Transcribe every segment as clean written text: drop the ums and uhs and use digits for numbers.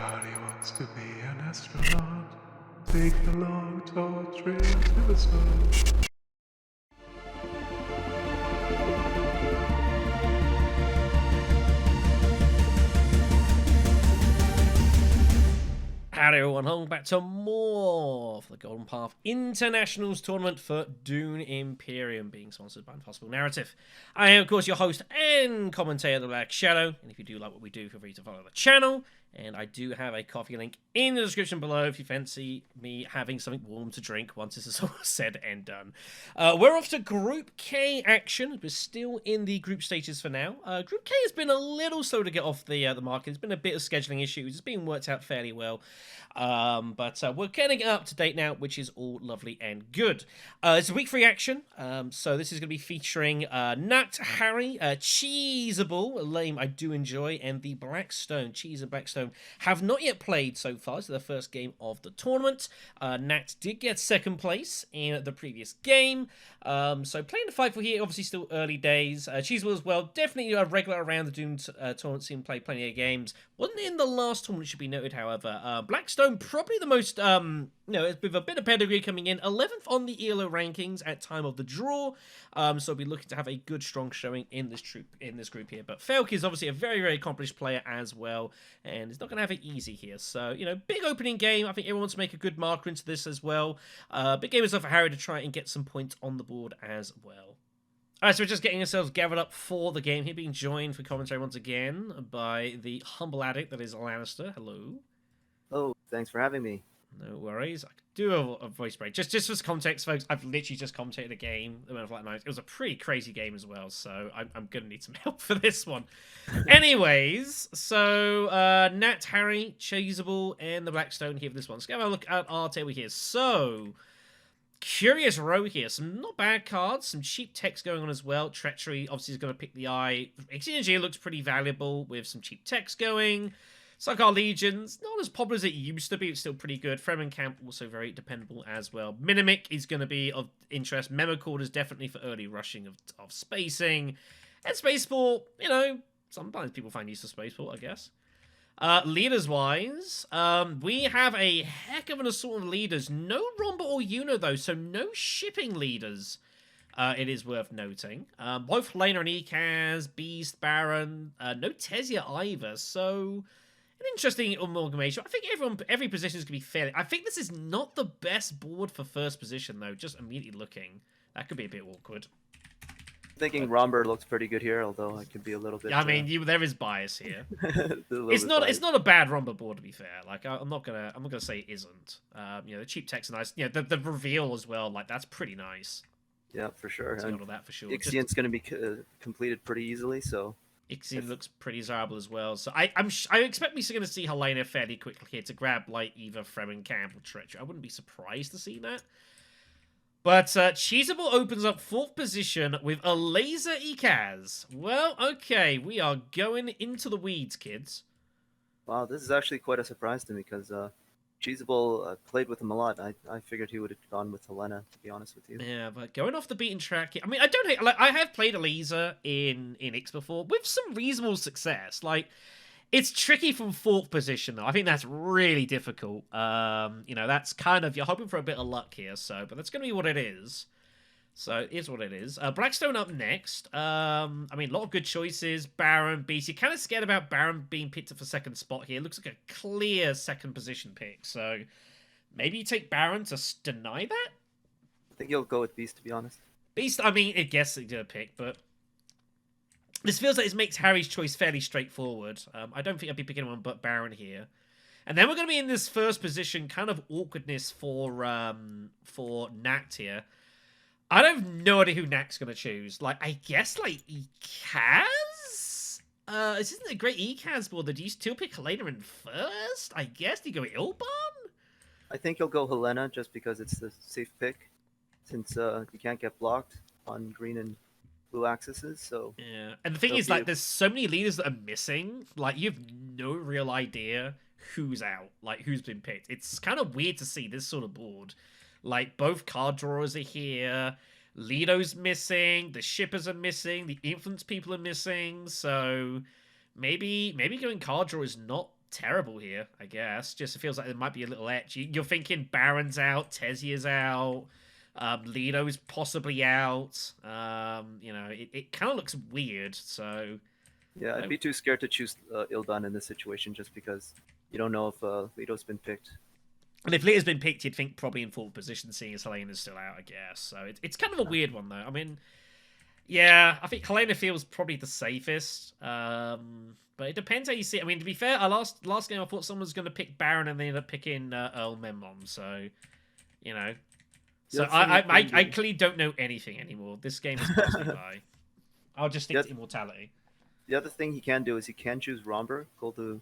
Everybody wants to be an astronaut. Take the long, tall train to the sun. Howdy everyone, welcome back to more for the Golden Path Internationals Tournament for Dune Imperium, being sponsored by Impossible Narrative. I am, of course, your host and commentator, TheBlackShadow, and if you do like what we do, feel free to follow the channel, and I do have a coffee link in the description below if you fancy me having something warm to drink once this is all said and done. We're off to Group K action. We're still in the group stages for now. Group K has been a little slow to get off the market. There's been a bit of scheduling issues. It's been worked out fairly well. But we're getting up to date now, which is all lovely and good. It's a week 3 action, so this is going to be featuring Nachtmahr, Cheesable, a name I do enjoy, and the BlackStone. Cheese and BlackStone have not yet played so far. It's their first game of the tournament. Nat did get second place in the previous game, so playing the fight for here, obviously still early days. Cheesable as well, definitely a regular around the Doom tournament, seen play plenty of games. Wasn't in the last tournament, should be noted, however. BlackStone, probably the most, with a bit of pedigree coming in, 11th on the ELO rankings at time of the draw. So we'll be looking to have a good, strong showing in this group here. But Savfk is obviously a very, very accomplished player as well, and is not going to have it easy here. So, big opening game. I think everyone wants to make a good marker into this as well. Big game as well for Harry to try and get some points on the board as well. Alright, so we're just getting ourselves gathered up for the game here, being joined for commentary once again by the humble addict that is Lannister. Hello. Oh, thanks for having me. No worries. I could do a voice break. Just for context, folks, I've literally just commentated a game. It was a pretty crazy game as well, so I'm going to need some help for this one. Anyways, so Nat, Harry, Cheesable, and the BlackStone here for this one. Let's go have a look at our table here. So, curious row here. Some not bad cards. Some cheap text going on as well. Treachery obviously is going to pick the eye. Energy looks pretty valuable with some cheap text going. Our Legions, not as popular as it used to be. It's still pretty good. Fremen Camp, also very dependable as well. Minimic is going to be of interest. Memocord is definitely for early rushing of spacing. And Spaceport, sometimes people find use of Spaceport, I guess. Leaders-wise, we have a heck of an assortment of leaders. No Romba or Uno, though, so no shipping leaders. It is worth noting. Both Helena and Ekaz, Beast, Baron, no Tesia either, so an interesting amalgamation. I think every position is going to be fair. I think this is not the best board for first position, though, just immediately looking. That could be a bit awkward. Thinking Romber looks pretty good here, although it could be a little bit. I mean, there is bias here. It's not a bad Romber board, to be fair. Like I'm not gonna say it isn't. The cheap text nice. The reveal as well. Like that's pretty nice. Yeah, for sure. And that for sure. Ixian's going to be completed pretty easily, so. Ixian looks pretty desirable as well. So I expect we're going to see Helena fairly quickly here to grab like either Fremen Camp or Treachery. I wouldn't be surprised to see that. But Cheesable opens up 4th position with a laser Ekaz. Well, okay, we are going into the weeds, kids. Wow, this is actually quite a surprise to me because Cheesable played with him a lot. I figured he would have gone with Helena, to be honest with you. Yeah, but going off the beaten track here, I mean, I don't hate, I have played a laser in Ix before with some reasonable success. Like, it's tricky from 4th position, though. I think that's really difficult. That's kind of, you're hoping for a bit of luck here, but that's going to be what it is. So, it is what it is. BlackStone up next. A lot of good choices. Baron, Beast. You're kind of scared about Baron being picked up for 2nd spot here. Looks like a clear 2nd position pick. So, maybe you take Baron to deny that? I think you'll go with Beast, to be honest. Beast, I guess they're going to pick, but this feels like it makes Harry's choice fairly straightforward. I don't think I'd be picking anyone but Baron here. And then we're going to be in this 1st position kind of awkwardness for Nact here. I don't have no idea who Nakt's going to choose. Like, I guess, like, Ekaz? This isn't a great Ekaz board. Do you still pick Helena in 1st? I guess. Do you go Ilban? I think you'll go Helena just because it's the safe pick. Since you can't get blocked on green and blue axes, so... Yeah, and the thing is, like, there's so many leaders that are missing. Like, you have no real idea who's out. Like, who's been picked. It's kind of weird to see this sort of board. Like, both card drawers are here, Lido's missing, the shippers are missing, the influence people are missing, so maybe going card draw is not terrible here, I guess. Just it feels like there might be a little etch. You're thinking Baron's out, Tezia's out, Lido's possibly out. It kind of looks weird, so... Yeah, I'd be too scared to choose Ildan in this situation just because you don't know if Lido's been picked. And if Lido's been picked, you'd think probably in full position, seeing as Helena's still out, I guess. So it's kind of a weird one, though. I mean, yeah, I think Helena feels probably the safest. But it depends how you see it. I mean, to be fair, last game I thought someone was going to pick Baron and they ended up picking Earl Memnon. So, you know. So I clearly don't know anything anymore. This game is passing me by. I'll just stick to Immortality. The other thing he can do is he can choose Romber, go to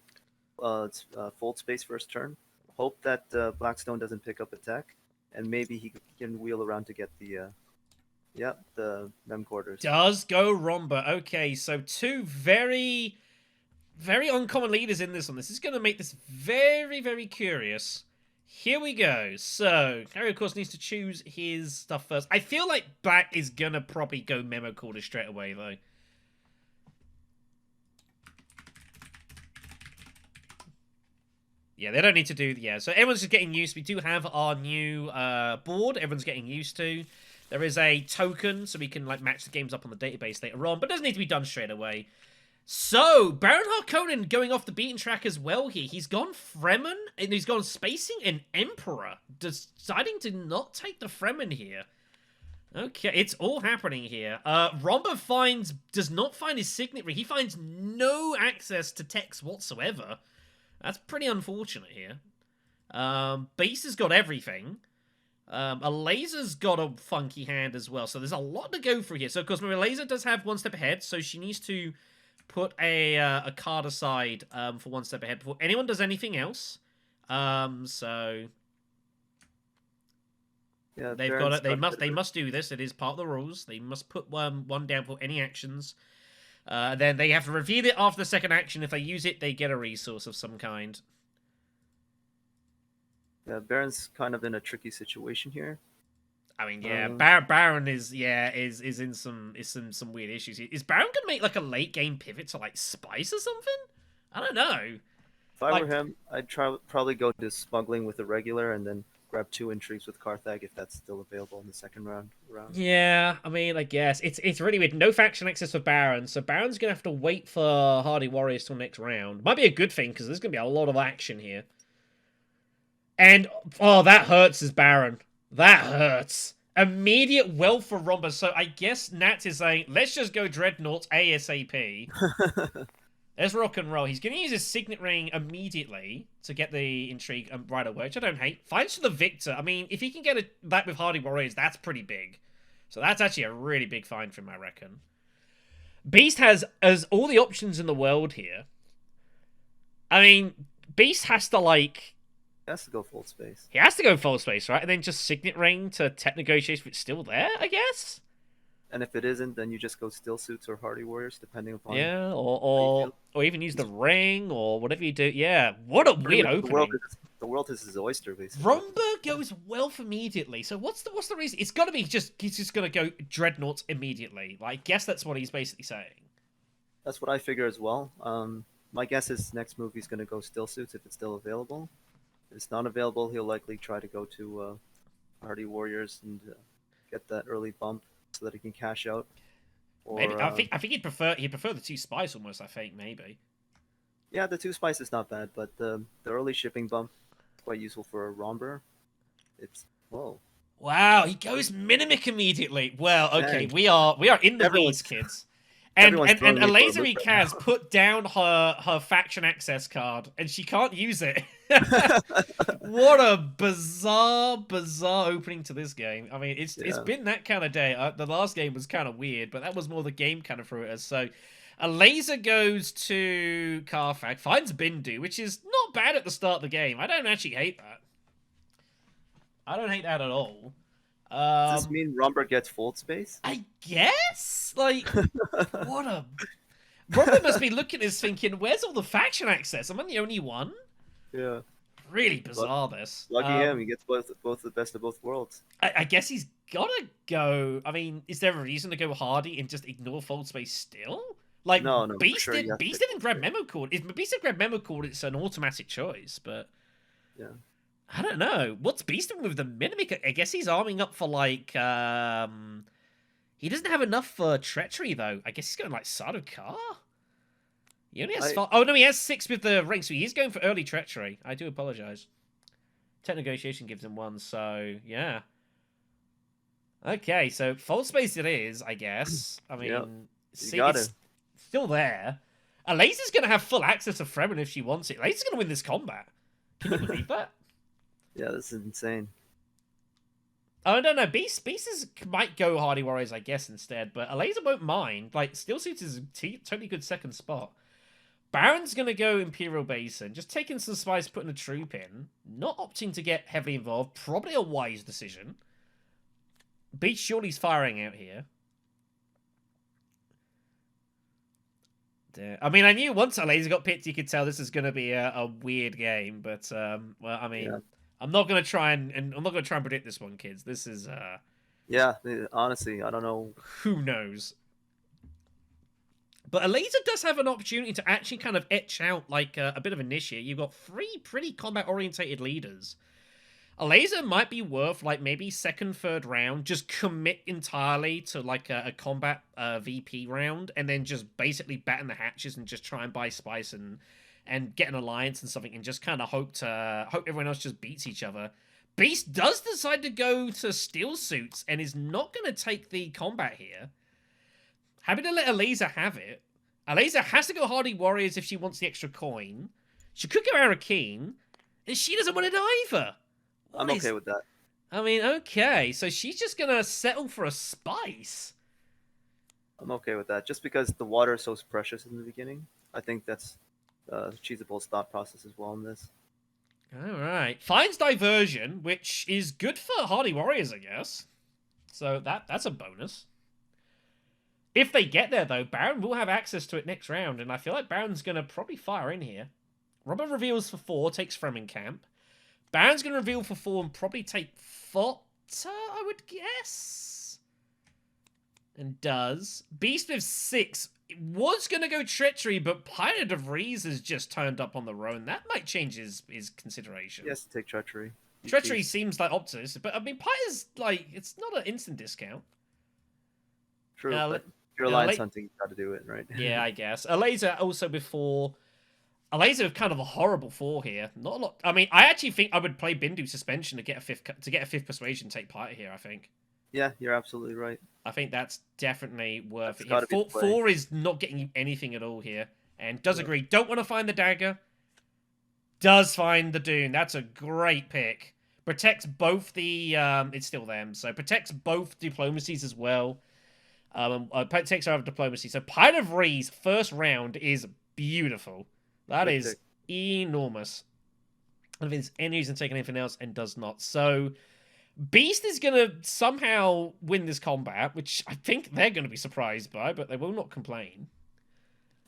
fold space first turn, hope that BlackStone doesn't pick up attack, and maybe he can wheel around to get the Mem Quarters. Does go Romber. Okay, so two very, very uncommon leaders in this one. This is going to make this very, very curious. Here we go. So, Harry, of course, needs to choose his stuff first. I feel like Black is going to probably go Memo Quarter straight away, though. Yeah, they don't need to do... Yeah, so everyone's just getting used. We do have our new board. Everyone's getting used to. There is a token, so we can like match the games up on the database later on, but it doesn't need to be done straight away. So, Baron Harkonnen going off the beaten track as well here. He's gone Fremen, and he's gone Spacing and Emperor, deciding to not take the Fremen here. Okay, it's all happening here. Romber does not find his signet ring. He finds no access to text whatsoever. That's pretty unfortunate here. Beast has got everything. A Laser's got a funky hand as well, so there's a lot to go through here. So, of course, Laser does have one step ahead, so she needs to put a card aside for one step ahead before anyone does anything else. So yeah, they've got it. They must do this. It is part of the rules. They must put one down for any actions. Then they have to reveal it after the second action. If they use it, they get a resource of some kind. Yeah, Baron's kind of in a tricky situation here. I mean, yeah, Baron is in some weird issues. Is Baron gonna make like a late game pivot to like Spice or something? I don't know. If I were him, I'd probably go to smuggling with a regular and then grab 2 intrigues with Carthag if that's still available in the second round. Yeah, I mean, I guess it's really weird. No faction access for Baron, so Baron's gonna have to wait for Hardy Warriors till next round. Might be a good thing because there's gonna be a lot of action here. And oh, that hurts as Baron. That hurts. Immediate wealth for Romber. So I guess Nat is saying, let's just go Dreadnoughts ASAP. Let's rock and roll. He's going to use his signet ring immediately to get the intrigue right away, which I don't hate. Finds for the victor. I mean, if he can get that with Hardy Warriors, that's pretty big. So that's actually a really big find for him, I reckon. Beast has all the options in the world here. I mean, Beast has to, like... He has to go full space. He has to go full space, right? And then just signet ring to tech negotiation if it's still there, I guess? And if it isn't, then you just go Still Suits or Hardy Warriors, depending upon... Yeah, or even use the ring, or whatever you do. Yeah, what a weird opening. The world is his oyster, basically. Romber goes wealth immediately. So what's the reason? It's got to be he's just going to go Dreadnoughts immediately. Like, I guess that's what he's basically saying. That's what I figure as well. My guess is next move he's going to go Still Suits if it's still available. If it's not available, he'll likely try to go to Hardy Warriors and get that early bump so that he can cash out. Or, maybe I think he'd prefer the 2 spice almost. I think maybe. Yeah, the 2 spice is not bad, but the early shipping bump is quite useful for a Romber. It's whoa. Wow, he goes Minimic immediately. Well, okay, we are in the weeds, kids. And Lasery Kaz put down her faction access card, and she can't use it. What a bizarre opening to this game. I mean, it's been that kind of day. The last game was kind of weird, but that was more the game kind of threw it as. So, a Laser goes to Carthag, finds Bindu, which is not bad at the start of the game. I don't actually hate that. I don't hate that at all. Does this mean Romber gets fold space? I guess? Like, what a... Romber must be looking at this thinking, where's all the faction access? Am I the only one? Yeah. Really bizarre, this. Lucky him, he gets both the best of both worlds. I guess he's gotta go... I mean, is there a reason to go Hardy and just ignore fold space still? Like, No, for Beast, sure. Yes, Beast didn't grab Memo Cord. If Beast didn't grab Memo Cord, it's an automatic choice, but... Yeah. I don't know. What's Beast doing with the Mimic? I guess he's arming up for, like, he doesn't have enough for Treachery, though. I guess he's going, like, Sardaukar? He only has 5... Oh, no, he has 6 with the ring, so he's going for early Treachery. I do apologize. Tech Negotiation gives him 1, so, yeah. Okay, so Fold Space it is, I guess. I mean, Yep. see, got it's it. still there. Laser's going to have full access to Fremen if she wants it. Laser's going to win this combat. Can you believe that? Yeah, this is insane. Oh, no, no. Beast might go Hardy Warriors, I guess, instead. But Alaza won't mind. Like, Steel Suits is a totally good second spot. Baron's going to go Imperial Basin. Just taking some spice, putting a troop in. Not opting to get heavily involved. Probably a wise decision. Beast surely's firing out here. I mean, I knew once Alaza got picked, you could tell this is going to be a weird game. But, well, I mean... Yeah. I'm not gonna try and I'm not gonna try and predict this one, kids. This is yeah, honestly, I don't know. Who knows? But Alaza does have an opportunity to actually kind of etch out like a bit of initiate. You've got 3 pretty combat orientated leaders. Alaza might be worth like maybe 2nd, 3rd round. Just commit entirely to like a combat VP round, and then just basically batten the hatches and just try and buy spice and get an alliance and something, and just kind of hope everyone else just beats each other. Beast does decide to go to Steel Suits and is not going to take the combat here. Happy to let Alaza have it. Alaza has to go Hardy Warriors if she wants the extra coin. She could go Arakeen, and she doesn't want it either. I'm okay with that. I mean, okay, so she's just going to settle for a spice. I'm okay with that, just because the water is so precious in the beginning. I think that's Cheesable's thought process as well in this. Alright. Finds Diversion, which is good for Hardy Warriors, I guess. So that's a bonus. If they get there, though, Baron will have access to it next round, and I feel like Baron's going to probably fire in here. Robert reveals for 4, takes Fremen Camp. Baron's going to reveal for 4 and probably take Fota, I would guess. And does. Beast with 6 was going to go Treachery, but Pirate of Rees has just turned up on the road. That might change his consideration. Yes, take Treachery. Treachery seems like Optus, but I mean, Pirate's like, it's not an instant discount. True, but if you're alliance hunting, you got to do it, right? Yeah, I guess. Alaza also before... Alaza kind of a horrible 4 here. Not a lot... I mean, I actually think I would play Bindu Suspension to get a 5th Persuasion, take Pirate here, I think. Yeah, you're absolutely right. I think that's definitely worth it. 4 is not getting you anything at all here. And does agree. Don't want to find the dagger. Does find the Dune. That's a great pick. Protects both the... it's still them. So protects both diplomacies as well. Takes over diplomacy. So Pirate of Rees, first round, is beautiful. That is enormous. I don't think there's any reason taking anything else, and does not. So... Beast is going to somehow win this combat, which I think they're going to be surprised by, but they will not complain.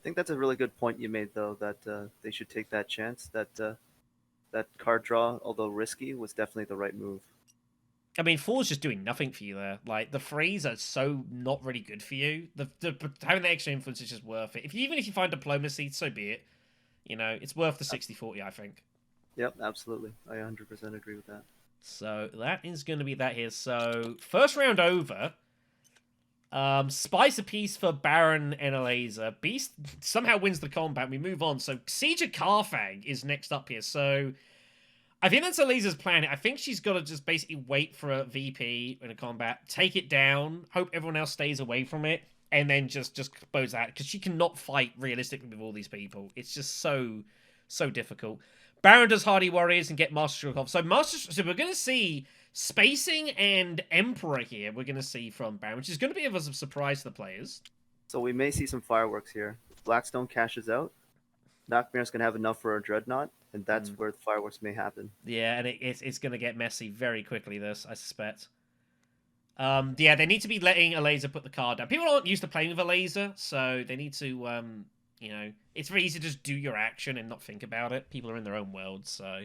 I think that's a really good point you made, though, that they should take that chance. That card draw, although risky, was definitely the right move. I mean, 4's just doing nothing for you there. Like, the frees are so not really good for you. Having the extra influence is just worth it. Even if you find diplomacy, so be it. You know, it's worth the 60-40, I think. Yep, absolutely. I 100% agree with that. So that is going to be that here. So first round over. Spice apiece for Baron and Alaza. Beast somehow wins the combat. We move on. So Siege of Carthag is next up here. So I think that's Alaza's plan. I think she's got to just basically wait for a VP in a combat, take it down, hope everyone else stays away from it, and then just expose that, because she cannot fight realistically with all these people. It's just so difficult. Baron does Hardy Warriors and get Master Stroke off. So we're going to see spacing and Emperor here. We're going to see from Baron, which is going to be of a surprise to the players. So we may see some fireworks here. If BlackStone cashes out, Nachtmahr's going to have enough for a Dreadnought, and that's where the fireworks may happen. Yeah, and it's going to get messy very quickly, this, I suspect. Yeah, they need to be letting Alaza put the card down. People aren't used to playing with Alaza, so they need to... you know, it's very easy to just do your action and not think about it. People are in their own world, so...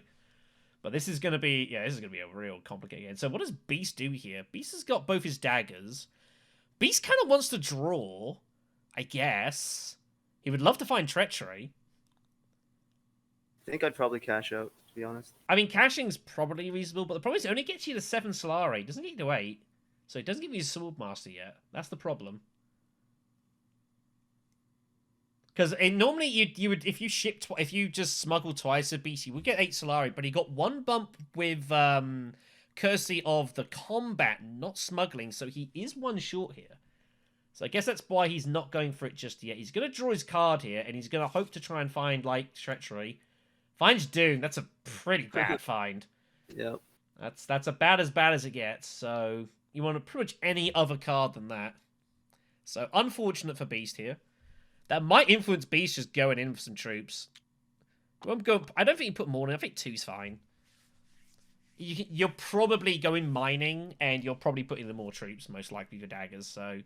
But this is going to be... Yeah, this is going to be a real complicated game. So what does Beast do here? Beast has got both his daggers. Beast kind of wants to draw, I guess. He would love to find treachery. I think I'd probably cash out, to be honest. I mean, caching's probably reasonable, but the problem is it only gets you to 7 Solari. It doesn't get you to 8. So it doesn't give you a Swordmaster yet. That's the problem. Because normally you would if you just smuggle twice a beast, you would get 8 Solari, but he got 1 bump with courtesy of the combat, not smuggling, so he is 1 short here. So I guess that's why he's not going for it just yet. He's going to draw his card here, and he's going to hope to try and find, like, treachery. Finds Doom. That's a pretty bad find. Yep. That's about as bad as it gets. So you want pretty much any other card than that. So unfortunate for Beast here. That might influence Beast just going in for some troops. I don't think you put more in. I think 2's fine. You're probably going mining, and you're probably putting in more troops, most likely for daggers. So,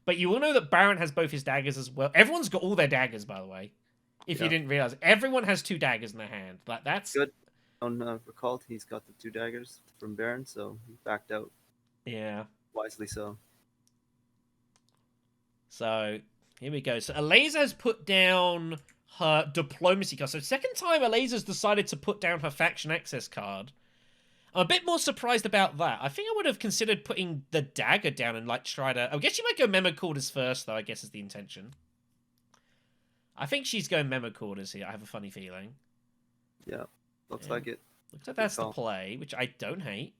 but you will know that Baron has both his daggers as well. Everyone's got all their daggers, by the way. If you didn't realize, everyone has 2 daggers in their hand. That's good. On Recalled, he's got the 2 daggers from Baron, so he backed out. Yeah, wisely so. So here we go. So Eliza has put down her diplomacy card. So second time Eliza's decided to put down her faction access card. I'm a bit more surprised about that. I think I would have considered putting the dagger down and like try to... I guess you might go memo quarters first, though, I guess is the intention. I think she's going memo quarters here. I have a funny feeling. Yeah, looks like it. Looks like that's the play, which I don't hate.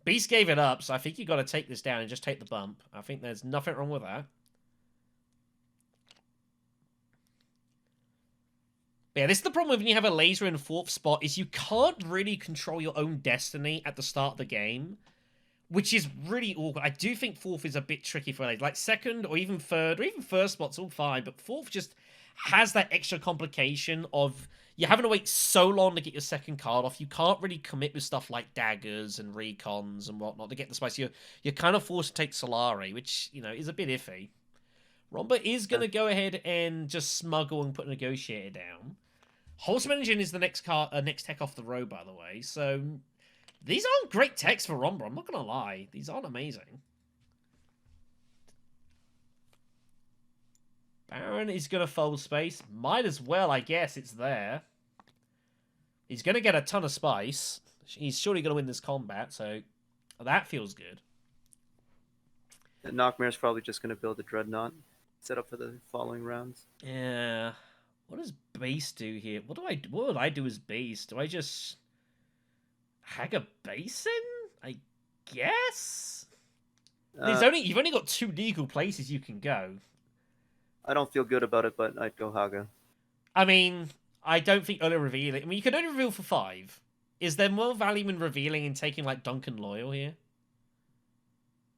Beast gave it up, so I think you got to take this down and just take the bump. I think there's nothing wrong with that. But yeah, this is the problem when you have a laser in 4th spot, is you can't really control your own destiny at the start of the game, which is really awkward. I do think 4th is a bit tricky for laser. Like 2nd or even 3rd or even 1st spot's all fine, but 4th just has that extra complication of you're having to wait so long to get your 2nd card off. You can't really commit with stuff like daggers and recons and whatnot to get the spice. You're kind of forced to take Solari, which, you know, is a bit iffy. Romba is going to go ahead and just smuggle and put a negotiator down. Wholesome Engine is the next tech off the road, by the way. So these aren't great techs for Romba. I'm not going to lie. These aren't amazing. Baron is going to fold space. Might as well, I guess. It's there. He's going to get a ton of spice. He's surely going to win this combat, so that feels good. And Nachtmahr's probably just going to build a Dreadnought, set up for the following rounds. Yeah. What does Beast do here? What would I do as Beast? Do I just hag a basin? I guess? You've only got 2 legal places you can go. I don't feel good about it, but I'd go Haga. I mean, I don't think only revealing. I mean, you can only reveal for 5. Is there more value in revealing and taking like Duncan Loyal here?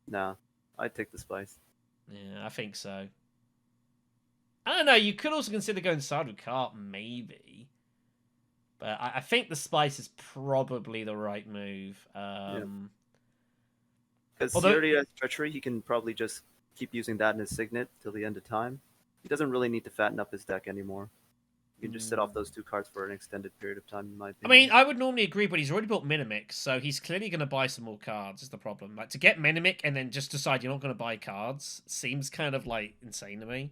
Nah, I'd take the spice. Yeah, I think so. I don't know. You could also consider going side with Cart, maybe. But I think the spice is probably the right move. Because he already has treachery, he can probably just keep using that in his signet till the end of time. He doesn't really need to fatten up his deck anymore. You can just sit off those 2 cards for an extended period of time, in my opinion. I mean, I would normally agree, but he's already built Minimic, so he's clearly going to buy some more cards, is the problem. Like, to get Minimic and then just decide you're not going to buy cards seems kind of, like, insane to me.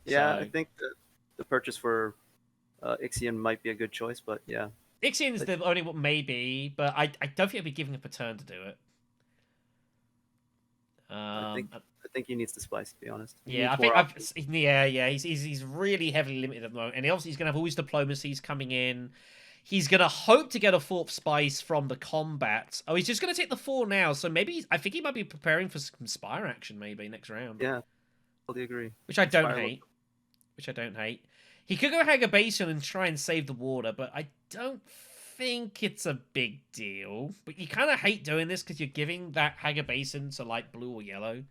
Yeah, so... I think the purchase for Ixion might be a good choice, but yeah. Ixion is the only one, maybe, but I don't think I'd be giving up a turn to do it. I think he needs the spice, to be honest. Yeah, he's really heavily limited at the moment, and obviously he's gonna have all his diplomacies coming in. He's gonna hope to get a 4th spice from the combat. Oh, he's just gonna take the 4 now, so maybe I think he might be preparing for some Spire action maybe next round. Yeah, totally agree. Which I don't hate. He could go Haga Basin and try and save the water, but I don't think it's a big deal. But you kind of hate doing this because you're giving that Haga Basin to like blue or yellow.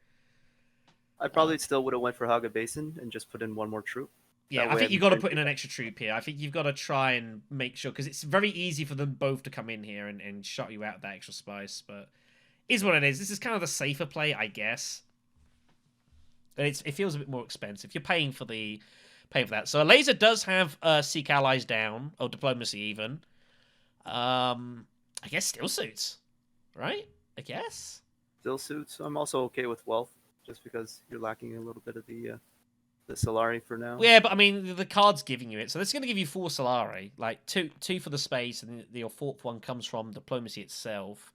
I probably still would have went for Haga Basin and just put in 1 more troop. Yeah, I think you've got to put in an extra troop here. I think you've got to try and make sure, because it's very easy for them both to come in here and shut you out that extra spice. But is what it is. This is kind of the safer play, I guess. But it feels a bit more expensive. You're paying for that. So a laser does have Seek Allies down, or Diplomacy even. I guess Still Suits, right? I guess. Still Suits. I'm also okay with Wealth, just because you're lacking a little bit of the the Solari for now. Yeah, but I mean, the card's giving you it, so it's going to give you 4 Solari, like two for the space, and your 4th one comes from diplomacy itself.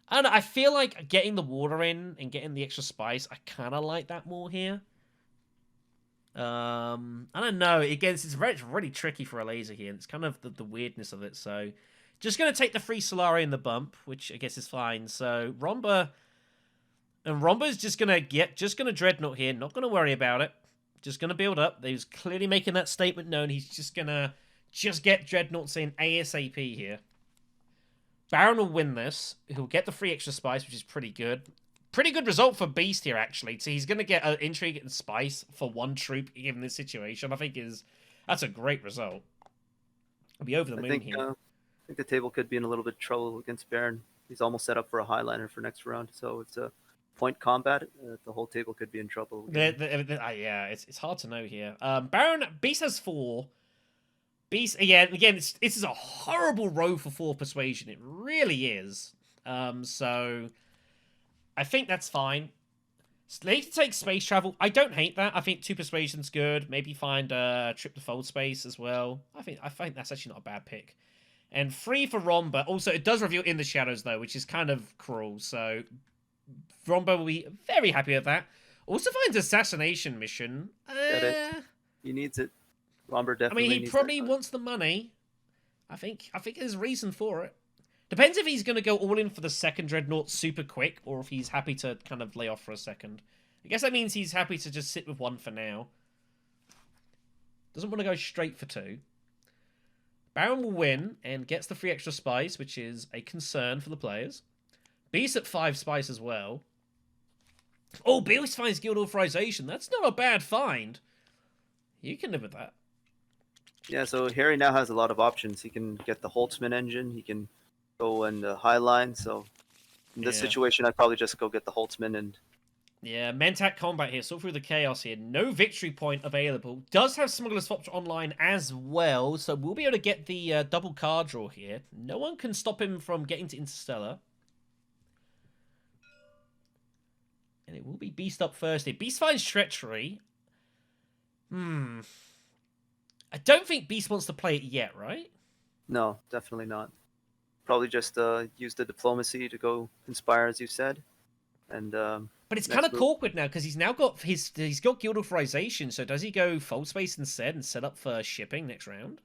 I don't know, I feel like getting the water in and getting the extra spice, I kind of like that more here. I don't know. Again, it's really tricky for a laser here. It's kind of the weirdness of it. So, just going to take the free Solari and the bump, which I guess is fine. So, Romba's just going to Dreadnought here. Not going to worry about it. Just going to build up. He was clearly making that statement known. He's just going to get Dreadnoughts in ASAP here. Baron will win this. He'll get the free extra spice, which is pretty good. Pretty good result for Beast here, actually. So he's going to get an intrigue and spice for 1 troop given this situation. I think that's a great result. I'll be over the moon here. I think the table could be in a little bit of trouble against Baron. He's almost set up for a Highliner for next round. So it's a point combat. The whole table could be in trouble. Yeah, it's hard to know here. Beast has 4. Beast, again, this is a horrible row for 4 persuasion. It really is. So I think that's fine. They can take space travel. I don't hate that. I think 2 persuasion's good. Maybe find a trip to fold space as well. I think that's actually not a bad pick. And 3 for Romba. Also, it does reveal in the shadows though, which is kind of cruel. So Romba will be very happy with that. Also finds assassination mission. Get it. He needs it. Romba definitely. I mean, he probably wants the money. I think there's reason for it. Depends if he's going to go all in for the 2nd Dreadnought super quick, or if he's happy to kind of lay off for a second. I guess that means he's happy to just sit with 1 for now. Doesn't want to go straight for 2. Baron will win and gets the free extra spice, which is a concern for the players. Beast at 5 spice as well. Oh, Beast finds guild authorization. That's not a bad find. You can live with that. Yeah, so Harry now has a lot of options. He can get the Holtzman engine. He can go in the high line. So in this situation, I'd probably just go get the Holtzman and... Yeah, Mentat combat here. Sort through the chaos here. No victory point available. Does have Smuggler's Fox online as well. So we'll be able to get the double card draw here. No one can stop him from getting to Interstellar. And it will be Beast up first here. Beast finds Treachery. I don't think Beast wants to play it yet, right? No, definitely not. Probably just use the diplomacy to go conspire, as you said. And but it's kind of awkward now because he's got guild authorization. So does he go fold space instead and set up for shipping next round?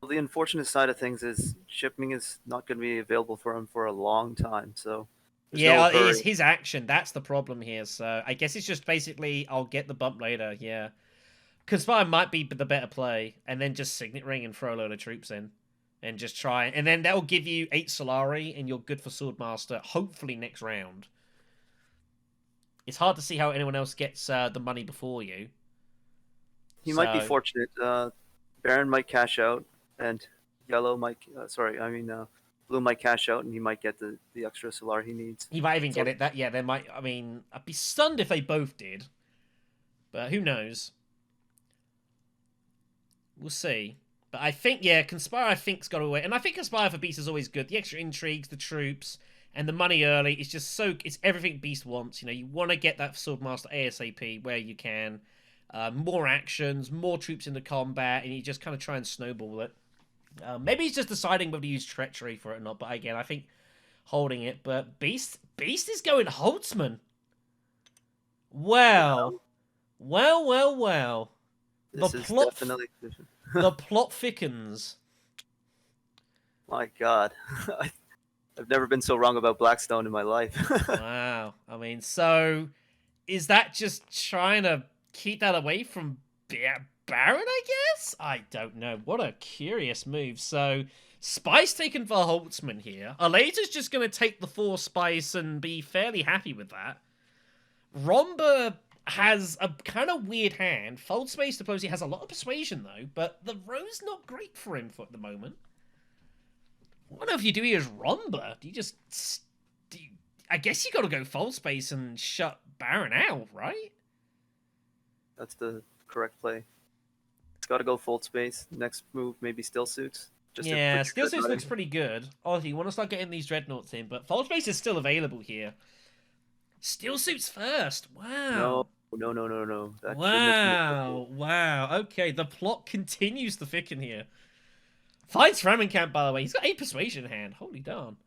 Well, the unfortunate side of things is shipping is not going to be available for him for a long time. So yeah, it is his action. That's the problem here. So I guess it's just basically I'll get the bump later. Yeah. Conspire might be the better play, and then just Signet Ring and throw a load of troops in, and just try, and then that'll give you 8 Solari, and you're good for Swordmaster, hopefully next round. It's hard to see how anyone else gets the money before you. He might be fortunate. Baron might cash out, and Blue might cash out, and he might get the extra Solari he needs. He might even get it. They might. I mean, I'd be stunned if they both did, but who knows? We'll see. But I think, Conspire I think's got away. And I think Conspire for Beast is always good. The extra intrigues, the troops, and the money early is just it's everything Beast wants. You know, you want to get that Swordmaster ASAP where you can. More actions, more troops into combat, and you just kind of try and snowball it. Maybe he's just deciding whether to use Treachery for it or not. But again, I think holding it. But Beast is going Holtzman. Well. This is definitely... The plot thickens. My God. I've never been so wrong about BlackStone in my life. Wow. I mean, so is that just trying to keep that away from Baron, I guess? I don't know. What a curious move. So, Spice taken for Holtzman here. Aleta's just going to take the 4 Spice and be fairly happy with that. Romba has a kind of weird hand. Fold space diplomacy has a lot of persuasion though, but the row's not great for him for the moment. What if you do here is Romba? I guess you got to go fold space and shut Baron out, right? That's the correct play. It's got to go fold space. Next move maybe still suits. Still suits looks pretty good. Obviously, you want to start getting these dreadnoughts in, but fold space is still available here. Still suits first. Wow. No, No, no, no, no. That shouldn't have been. Wow. Okay, the plot continues to thicken here. Finds Camp, by the way. He's got 8 persuasion in hand. Holy darn.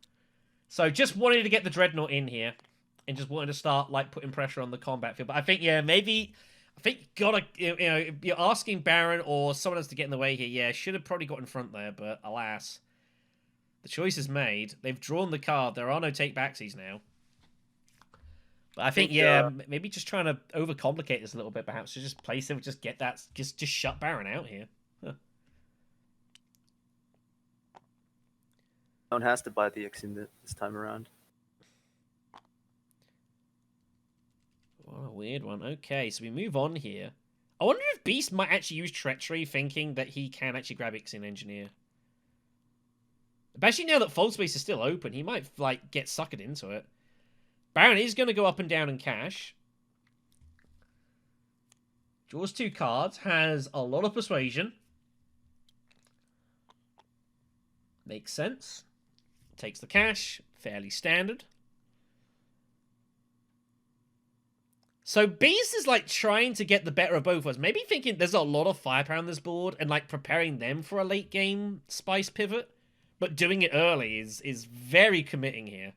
So just wanted to get the Dreadnought in here. And just wanted to start, like, putting pressure on the combat field. But I think, yeah, maybe... I think you gotta... You know, if you're asking Baron or someone else to get in the way here, yeah, should have probably got in front there. But, alas, the choice is made. They've drawn the card. There are no take-backsies now. But I think, yeah, maybe just trying to overcomplicate this a little bit, perhaps. Just play safe, just get that... Just shut Baron out here. Huh. One has to buy the Ixion this time around. What a weird one. Okay, so we move on here. I wonder if Beast might actually use Treachery, thinking that he can actually grab Ixion Engineer. Especially now that Fold Space is still open, he might, like, get suckered into it. Baron is going to go up and down and cash. Draws 2 cards, has a lot of Persuasion. Makes sense. Takes the cash, fairly standard. So Beast is, like, trying to get the better of both worlds. Maybe thinking there's a lot of firepower on this board and, like, preparing them for a late game spice pivot. But doing it early is very committing here.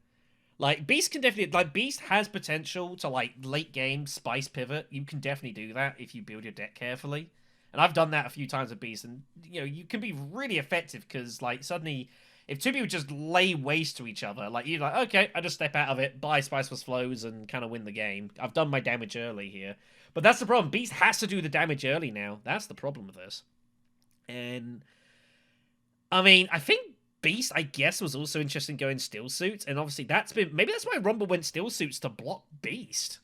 Like, Beast can definitely... Like, Beast has potential to, like, late game spice pivot. You can definitely do that if you build your deck carefully. And I've done that a few times with Beast. And, you know, you can be really effective because, like, suddenly... If 2 people just lay waste to each other, like, you're like, okay, I just step out of it, buy Spice Plus Flows, and kind of win the game. I've done my damage early here. But that's the problem. Beast has to do the damage early now. That's the problem with this. And, I mean, I think Beast, I guess, was also interested in going Still Suits, and obviously that's been... Maybe that's why Rumble went Still Suits to block Beast.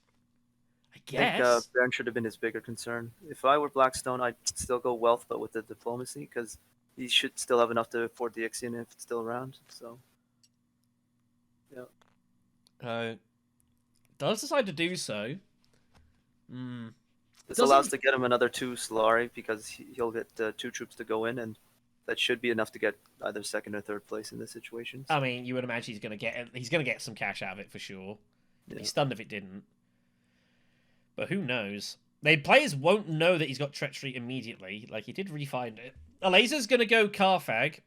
I guess. I think Baron should have been his bigger concern. If I were BlackStone, I'd still go Wealth, but with the Diplomacy, because... He should still have enough to afford the Ixion if it's still around. So, yeah. Does decide to do so. This allows to get him another 2 Solari because he'll get 2 troops to go in, and that should be enough to get either 2nd or 3rd place in this situation. I mean, you would imagine he's gonna get some cash out of it for sure. He'd be stunned if it didn't. But who knows? The players won't know that he's got Treachery immediately. Like, he did refind it. Laser's going to go Carfag.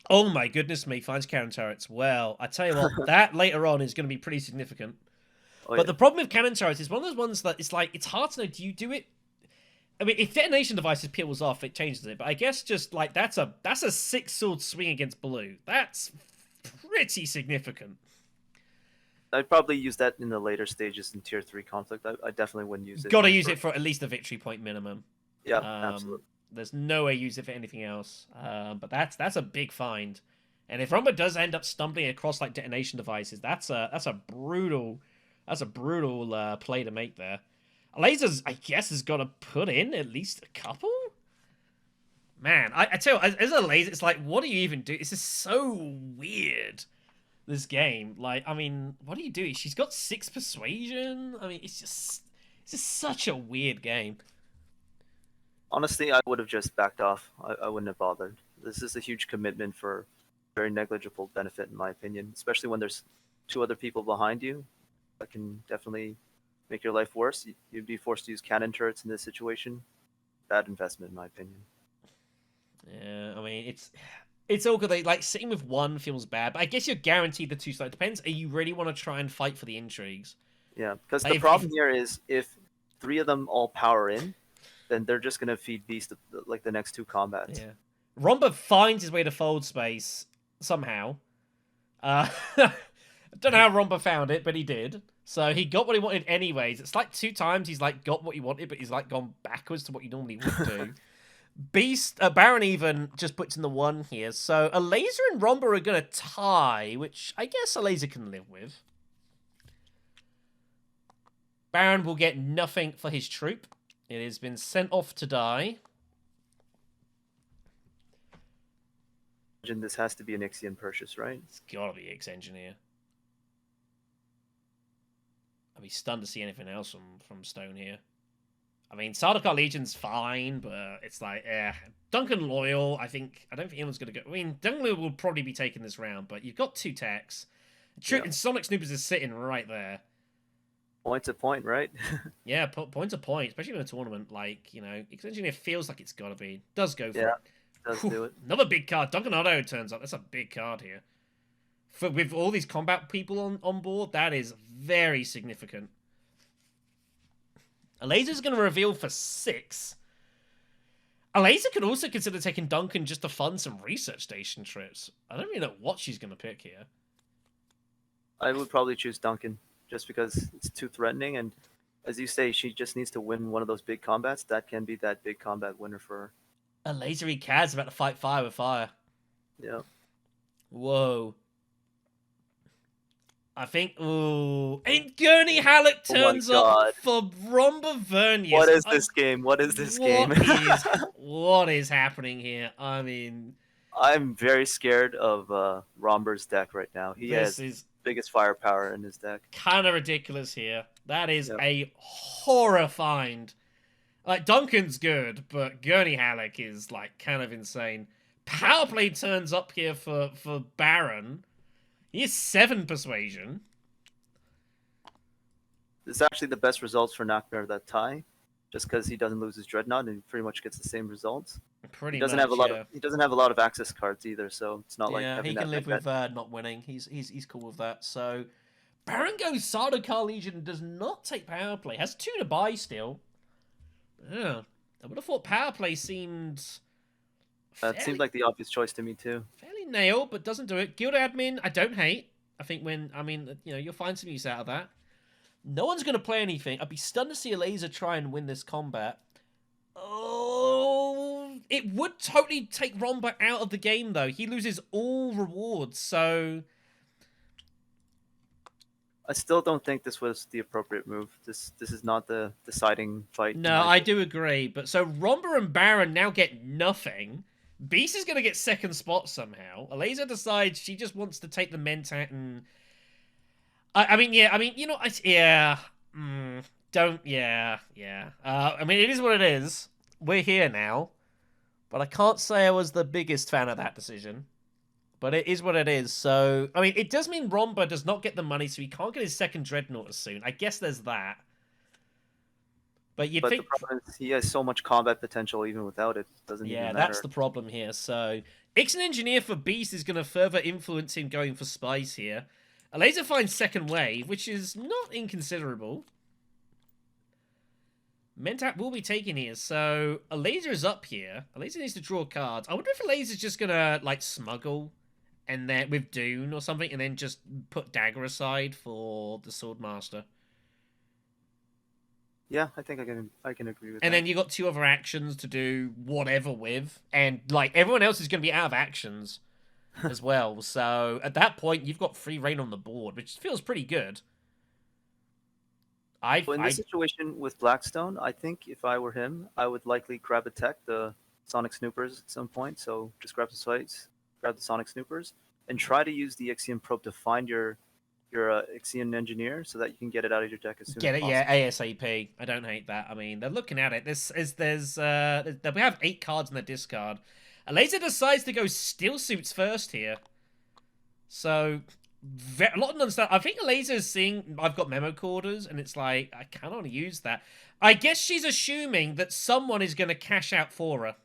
Oh my goodness me, finds cannon turrets. Well, I tell you what, that later on is going to be pretty significant. But the problem with cannon turrets is one of those ones that it's like, it's hard to know, do you do it? I mean, if detonation devices peels off, it changes it. But I guess just like, that's a 6-sword swing against blue. That's pretty significant. I'd probably use that in the later stages in Tier 3 conflict. I definitely wouldn't use it. Got to use it for at least a victory point minimum. Yeah, absolutely. There's no way you use it for anything else. But that's a big find. And if Rumba does end up stumbling across like detonation devices, that's a brutal play to make there. Lasers, I guess, has got to put in at least a couple. Man, I tell you, as a laser, it's like, what do you even do? This is so weird. This game, like, I mean, what do you do? She's got 6 persuasion. I mean, it's just such a weird game. Honestly, I would have just backed off. I wouldn't have bothered. This is a huge commitment for very negligible benefit, in my opinion, especially when there's 2 other people behind you. That can definitely make your life worse. You'd be forced to use cannon turrets in this situation. Bad investment, in my opinion. Yeah, I mean, it's all good. Like, sitting with 1 feels bad, but I guess you're guaranteed the 2 sides. Depends. You really want to try and fight for the intrigues? Yeah, because the problem here is if 3 of them all power in, then they're just gonna feed Beast like the next 2 combats. Yeah, Romba finds his way to Fold Space somehow. I don't know how Romba found it, but he did. So he got what he wanted anyways. It's like 2 times he's like got what he wanted, but he's like gone backwards to what you normally would do. Beast, Baron even just puts in the 1 here. So a laser and Romba are going to tie, which I guess a laser can live with. Baron will get nothing for his troop. It has been sent off to die. This has to be an Ixion purchase, right? It's got to be X-Engineer. I'd be stunned to see anything else from Stone here. I mean, Sardaukar Legion's fine, but it's like, Duncan Loyal, I don't think anyone's going to go... I mean, Duncan Loyal will probably be taking this round, but you've got 2 techs. And Sonic Snoopers is sitting right there. Point to point, right? Yeah, point to point, especially in a tournament. Like, Engineer feels like it's got to be. Does go for Yeah, it. does Whew, do it. another big card. Duncan Otto turns up. That's a big card here. With all these combat people on board, that is very significant. A laser's going to reveal for 6. A laser could also consider taking Duncan just to fund some research station trips. I don't really know what she's going to pick here. I would probably choose Duncan just because it's too threatening, and as you say, she just needs to win one of those big combats. That can be that big combat winner for her. A lasery Kaz about to fight fire with fire. Yeah. Whoa. I think, ooh. And Gurney Halleck turns up for Romba Vernius. What is this game? What is this game? What is happening here? I mean, I'm very scared of Romber's deck right now. He has biggest firepower in his deck. Kind of ridiculous here. That is a horrifying. Like, Duncan's good, but Gurney Halleck is, like, kind of insane. Powerplay turns up here for Baron. He has 7 persuasion. This is actually the best results for Nachtmahr, that tie, just because he doesn't lose his Dreadnought and he pretty much gets the same results. He doesn't have a lot of access cards either, so it's not like he can live with not winning. He's cool with that. So Baron goes Sardaukar Legion and does not take power play. Has 2 to buy still. Yeah, I would have thought power play seemed. That seemed like the obvious choice to me too. Fairly nailed, but doesn't do it. Guild admin, I don't hate. I think you'll find some use out of that. No one's going to play anything. I'd be stunned to see a laser try and win this combat. Oh, it would totally take Romba out of the game, though. He loses all rewards, so. I still don't think this was the appropriate move. This is not the deciding fight. No, I do agree. But so Romba and Baron now get nothing. Beast is going to get second spot somehow. Alaza decides she just wants to take the Mentat and... I mean, it is what it is. We're here now. But I can't say I was the biggest fan of that decision. But it is what it is. So, I mean, it does mean Romba does not get the money, so he can't get his second Dreadnought as soon. I guess there's that. But the problem is he has so much combat potential even without it. Doesn't even matter. That's the problem here. So, Ixon Engineer for Beast is going to further influence him going for Spice here. A laser finds second wave, which is not inconsiderable. Mentat will be taken here, so a laser is up here. A laser needs to draw cards. I wonder if a laser's just going to, like, smuggle and then with Dune or something, and then just put Dagger aside for the Swordmaster. Yeah, I think I can agree with that. And then you got 2 other actions to do whatever with, and like everyone else is going to be out of actions as well. So at that point, you've got free reign on the board, which feels pretty good. In this situation with BlackStone, I think if I were him, I would likely grab a tech, the Sonic Snoopers at some point. So just grab the sites, grab the Sonic Snoopers, and try to use the Ixion Probe to find your Ixion Engineer so that you can get it out of your deck as soon as possible. ASAP. I don't hate that. I mean, they're looking at it. We have 8 cards in the discard. A laser decides to go Steel Suits first here. So, a lot of understand. I think a laser is seeing I've got memo corders, and it's like, I cannot use that. I guess she's assuming that someone is going to cash out for her.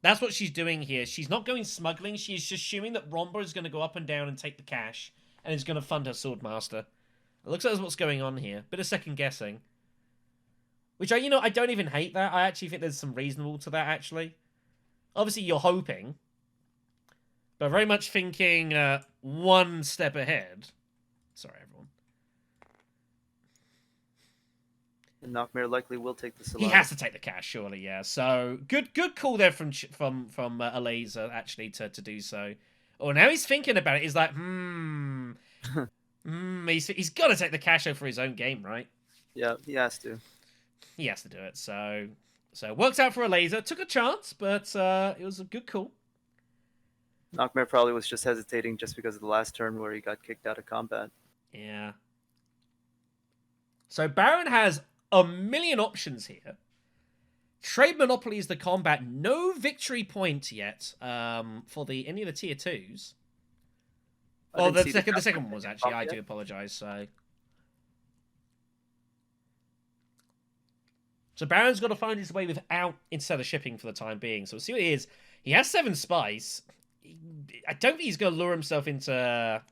That's what she's doing here. She's not going smuggling. She's just assuming that Romba is going to go up and down and take the cash. And is going to fund her Swordmaster. It looks like that's what's going on here. Bit of second guessing. Which, I don't even hate that. I actually think there's some reasonable to that, actually. Obviously, you're hoping. But very much thinking one step ahead. Sorry, everyone. And Nachtmahr likely will take the Solana. He has to take the cash, surely, yeah. So, good call there from Alaza, actually, to do so. Oh, now he's thinking about it. He's like, he's got to take the cash out for his own game, right? Yeah, he has to. He has to do it. So it works out for a laser. Took a chance, but it was a good call. Nachtmahr probably was just hesitating just because of the last turn where he got kicked out of combat. Yeah. So Baron has a million options here. Trade Monopoly is the combat. No victory point yet for any of the tier 2s. Oh, the second one was actually. I do apologize. So So Baron's got to find his way without instead of shipping for the time being. So we'll see what it is. He has 7 spice. I don't think he's going to lure himself into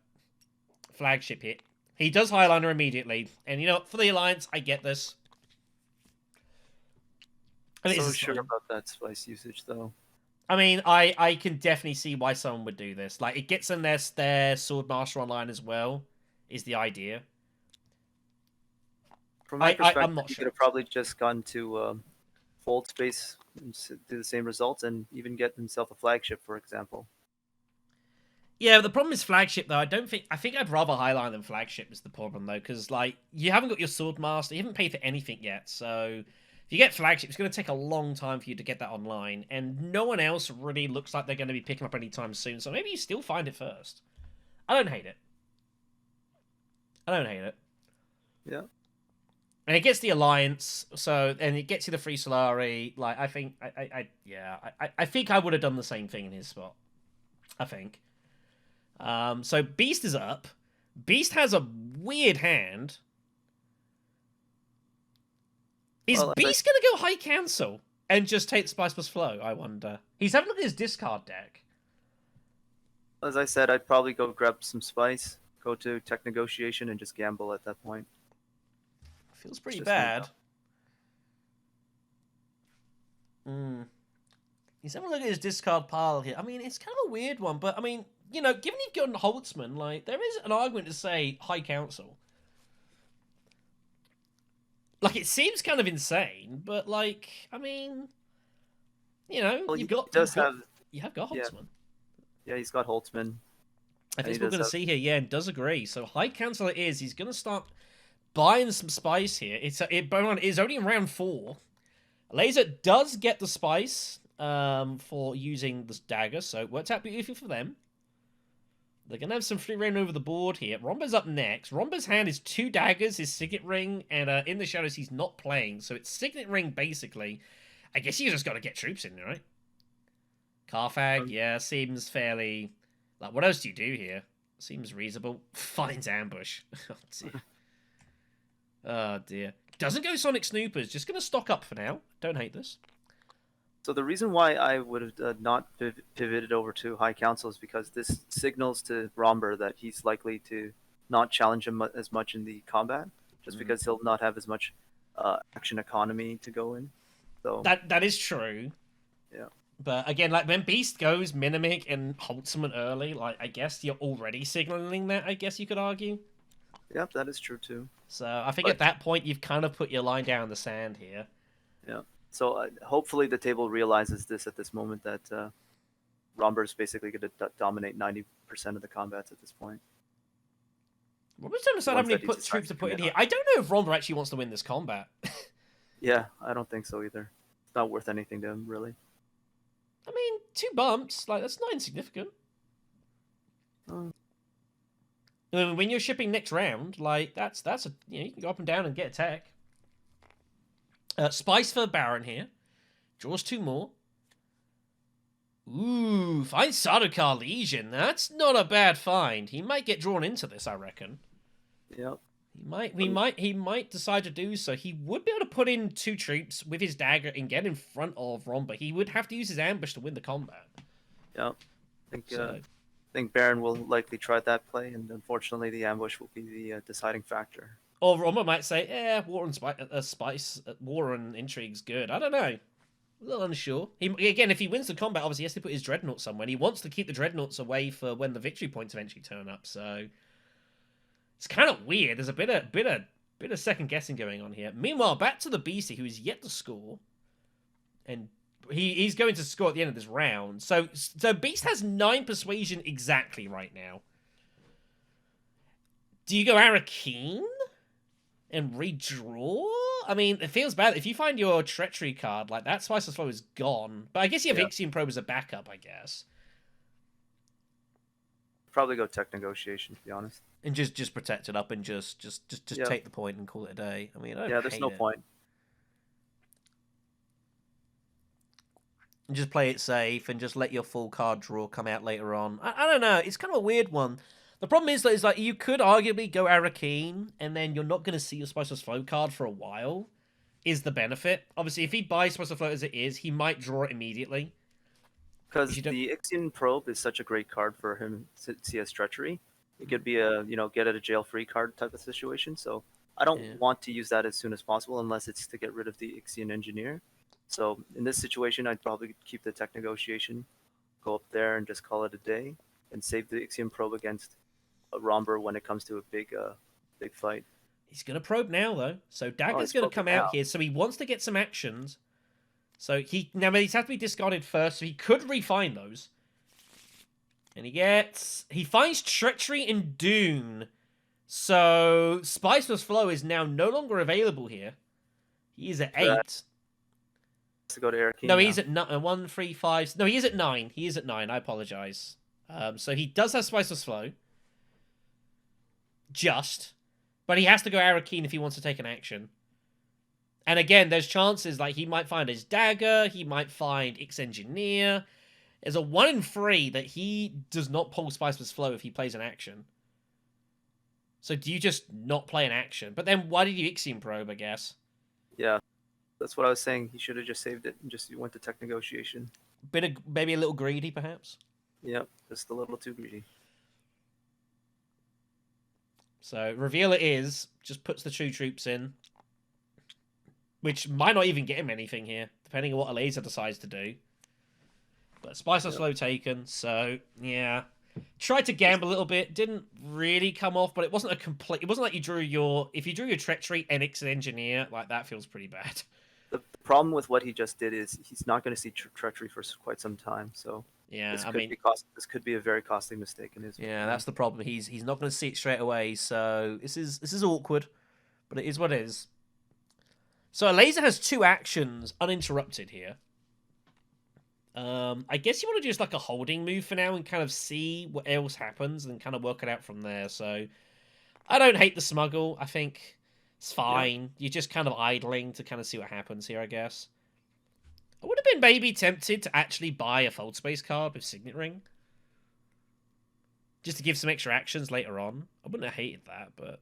flagship hit. He does Highliner immediately. And you know, for the Alliance, I get this. I'm so sure about that spice usage, though. I mean, I can definitely see why someone would do this. Like, it gets them their Swordmaster online as well, is the idea. From my perspective, I'm not you sure. could have probably just gone to Fold Space and do the same results and even get himself a flagship, for example. Yeah, the problem is flagship, though. I think I'd rather Highline than flagship is the problem, though, because, like, you haven't got your Swordmaster, you haven't paid for anything yet, so if you get flagship, it's going to take a long time for you to get that online, and no one else really looks like they're going to be picking up anytime soon, so maybe you still find it first. I don't hate it. Yeah. And it gets the Alliance, and it gets you the free Solari. Like, I think, I think I would have done the same thing in his spot. I think. So Beast is up. Beast has a weird hand. Is Beast going to go High Council and just take Spice plus Flow, I wonder? He's having a look at his discard deck. As I said, I'd probably go grab some spice, go to Tech Negotiation, and just gamble at that point. Feels pretty bad. He's having a look at his discard pile here. I mean, it's kind of a weird one, but I mean, you know, given you've gotten Holtzman, like, there is an argument to say High Council. Like, it seems kind of insane, but, like, I mean, you know, well, you have got Holtzman. Yeah, he's got Holtzman. I think we're going to see here, yeah, and does agree. So High Council it is. He's going to start buying some spice here. It is only in round 4. Laser does get the spice for using this dagger, so it works out beautifully for them. They're going to have some free reign over the board here. Romba's up next. Romba's hand is 2 daggers, his Signet Ring, and in the shadows he's not playing. So it's Signet Ring, basically. I guess you just got to get troops in, right? Carfag, yeah, seems fairly... Like, what else do you do here? Seems reasonable. Finds ambush. Oh, dear. Oh, dear. Doesn't go Sonic Snoopers. Just going to stock up for now. Don't hate this. So the reason why I would have not pivoted over to High Council is because this signals to Romber that he's likely to not challenge him as much in the combat, just because he'll not have as much action economy to go in. So that is true. Yeah. But again, like when Beast goes Minimic and Holtzman early, like I guess you're already signaling that. I guess you could argue. Yep, that is true too. So I think at that point you've kind of put your line down in the sand here. Yeah. So hopefully the table realizes this at this moment that Romber is basically going to dominate 90% of the combats at this point. Romber's trying to decide how many troops to put in here. I don't know if Romber actually wants to win this combat. Yeah, I don't think so either. It's not worth anything to him, really. I mean, 2 bumps, like that's not insignificant. I mean, when you're shipping next round, like that's a you can go up and down and get attack. Spice for Baron here. Draws 2 more. Ooh, finds Sardaukar Legion. That's not a bad find. He might get drawn into this, I reckon. Yep. He might decide to do so. He would be able to put in 2 troops with his dagger and get in front of Romba. He would have to use his ambush to win the combat. Yep. I think Baron will likely try that play, and unfortunately the ambush will be the deciding factor. Or Romba might say, War and Spice, War and Intrigue's good. I don't know. A little unsure. Again, if he wins the combat, obviously he has to put his Dreadnoughts somewhere. And he wants to keep the Dreadnoughts away for when the victory points eventually turn up, so... It's kind of weird. There's a bit of second guessing going on here. Meanwhile, back to the Beastie, who is yet to score, and he's going to score at the end of this round. So Beast has 9 persuasion exactly right now. Do you go Arakeen and redraw? I mean, it feels bad if you find your treachery card like that. Spice Flow is gone, but I guess you have Ixion Probe as a backup. I guess. Probably go Tech Negotiation, to be honest. And just protect it up and just take the point and call it a day. I mean, there's no point. And just play it safe and just let your full card draw come out later on. I don't know. It's kind of a weird one. The problem is that it's like you could arguably go Arakeen and then you're not going to see your Spiceless Flow card for a while is the benefit. Obviously, if he buys Spice of Flow as it is, he might draw it immediately. Because If you don't- the Ixion Probe is such a great card for him since he has Treachery. It could be a get out of jail free card type of situation. So I don't Yeah. want to use that as soon as possible unless it's to get rid of the Ixion Engineer. So in this situation, I'd probably keep the Tech Negotiation, go up there and just call it a day, and save the Ixion Probe against a Romber when it comes to a big fight. He's going to probe now, though. So Dagger's he's going to probing come out now. here. So he wants to get some actions. So now these have to be discarded first. So he could refine those. And he finds Treachery and Dune. So Spiceless Flow is now no longer available here. He is at 8. To go to Air King. No, now. he's at 1, 3, 5. No, he is at 9. He is at 9. I apologize. So he does have Spiceless Flow. But he has to go Arakeen if he wants to take an action. And again, there's chances like he might find his Dagger, he might find X-Engineer. There's a 1 in 3 that he does not pull Spiceless Flow if he plays an action. So do you just not play an action? But then why did you Ixion Probe, I guess? Yeah, that's what I was saying. He should have just saved it and just went to Tech Negotiation. Maybe a little greedy, perhaps? Yep, just a little too greedy. So reveal it is, just puts the 2 troops in. Which might not even get him anything here, depending on what Alaza decides to do. But Spiceless Flow taken, so yeah. Tried to gamble a little bit, didn't really come off, but it wasn't it wasn't like you drew your... If you drew your Treachery, Enix, and Engineer, like that feels pretty bad. The problem with what he just did is he's not going to see Treachery for quite some time, so... Yeah, this could be a very costly mistake in his. Yeah, that's the problem. He's not going to see it straight away. So this is awkward, but it is what it is. So Alaza has 2 actions uninterrupted here. I guess you want to do just like a holding move for now and kind of see what else happens and kind of work it out from there. So I don't hate the smuggle. I think it's fine. Yeah. You're just kind of idling to kind of see what happens here, I guess. I would have been maybe tempted to actually buy a Fold Space card with Signet Ring. Just to give some extra actions later on. I wouldn't have hated that, but...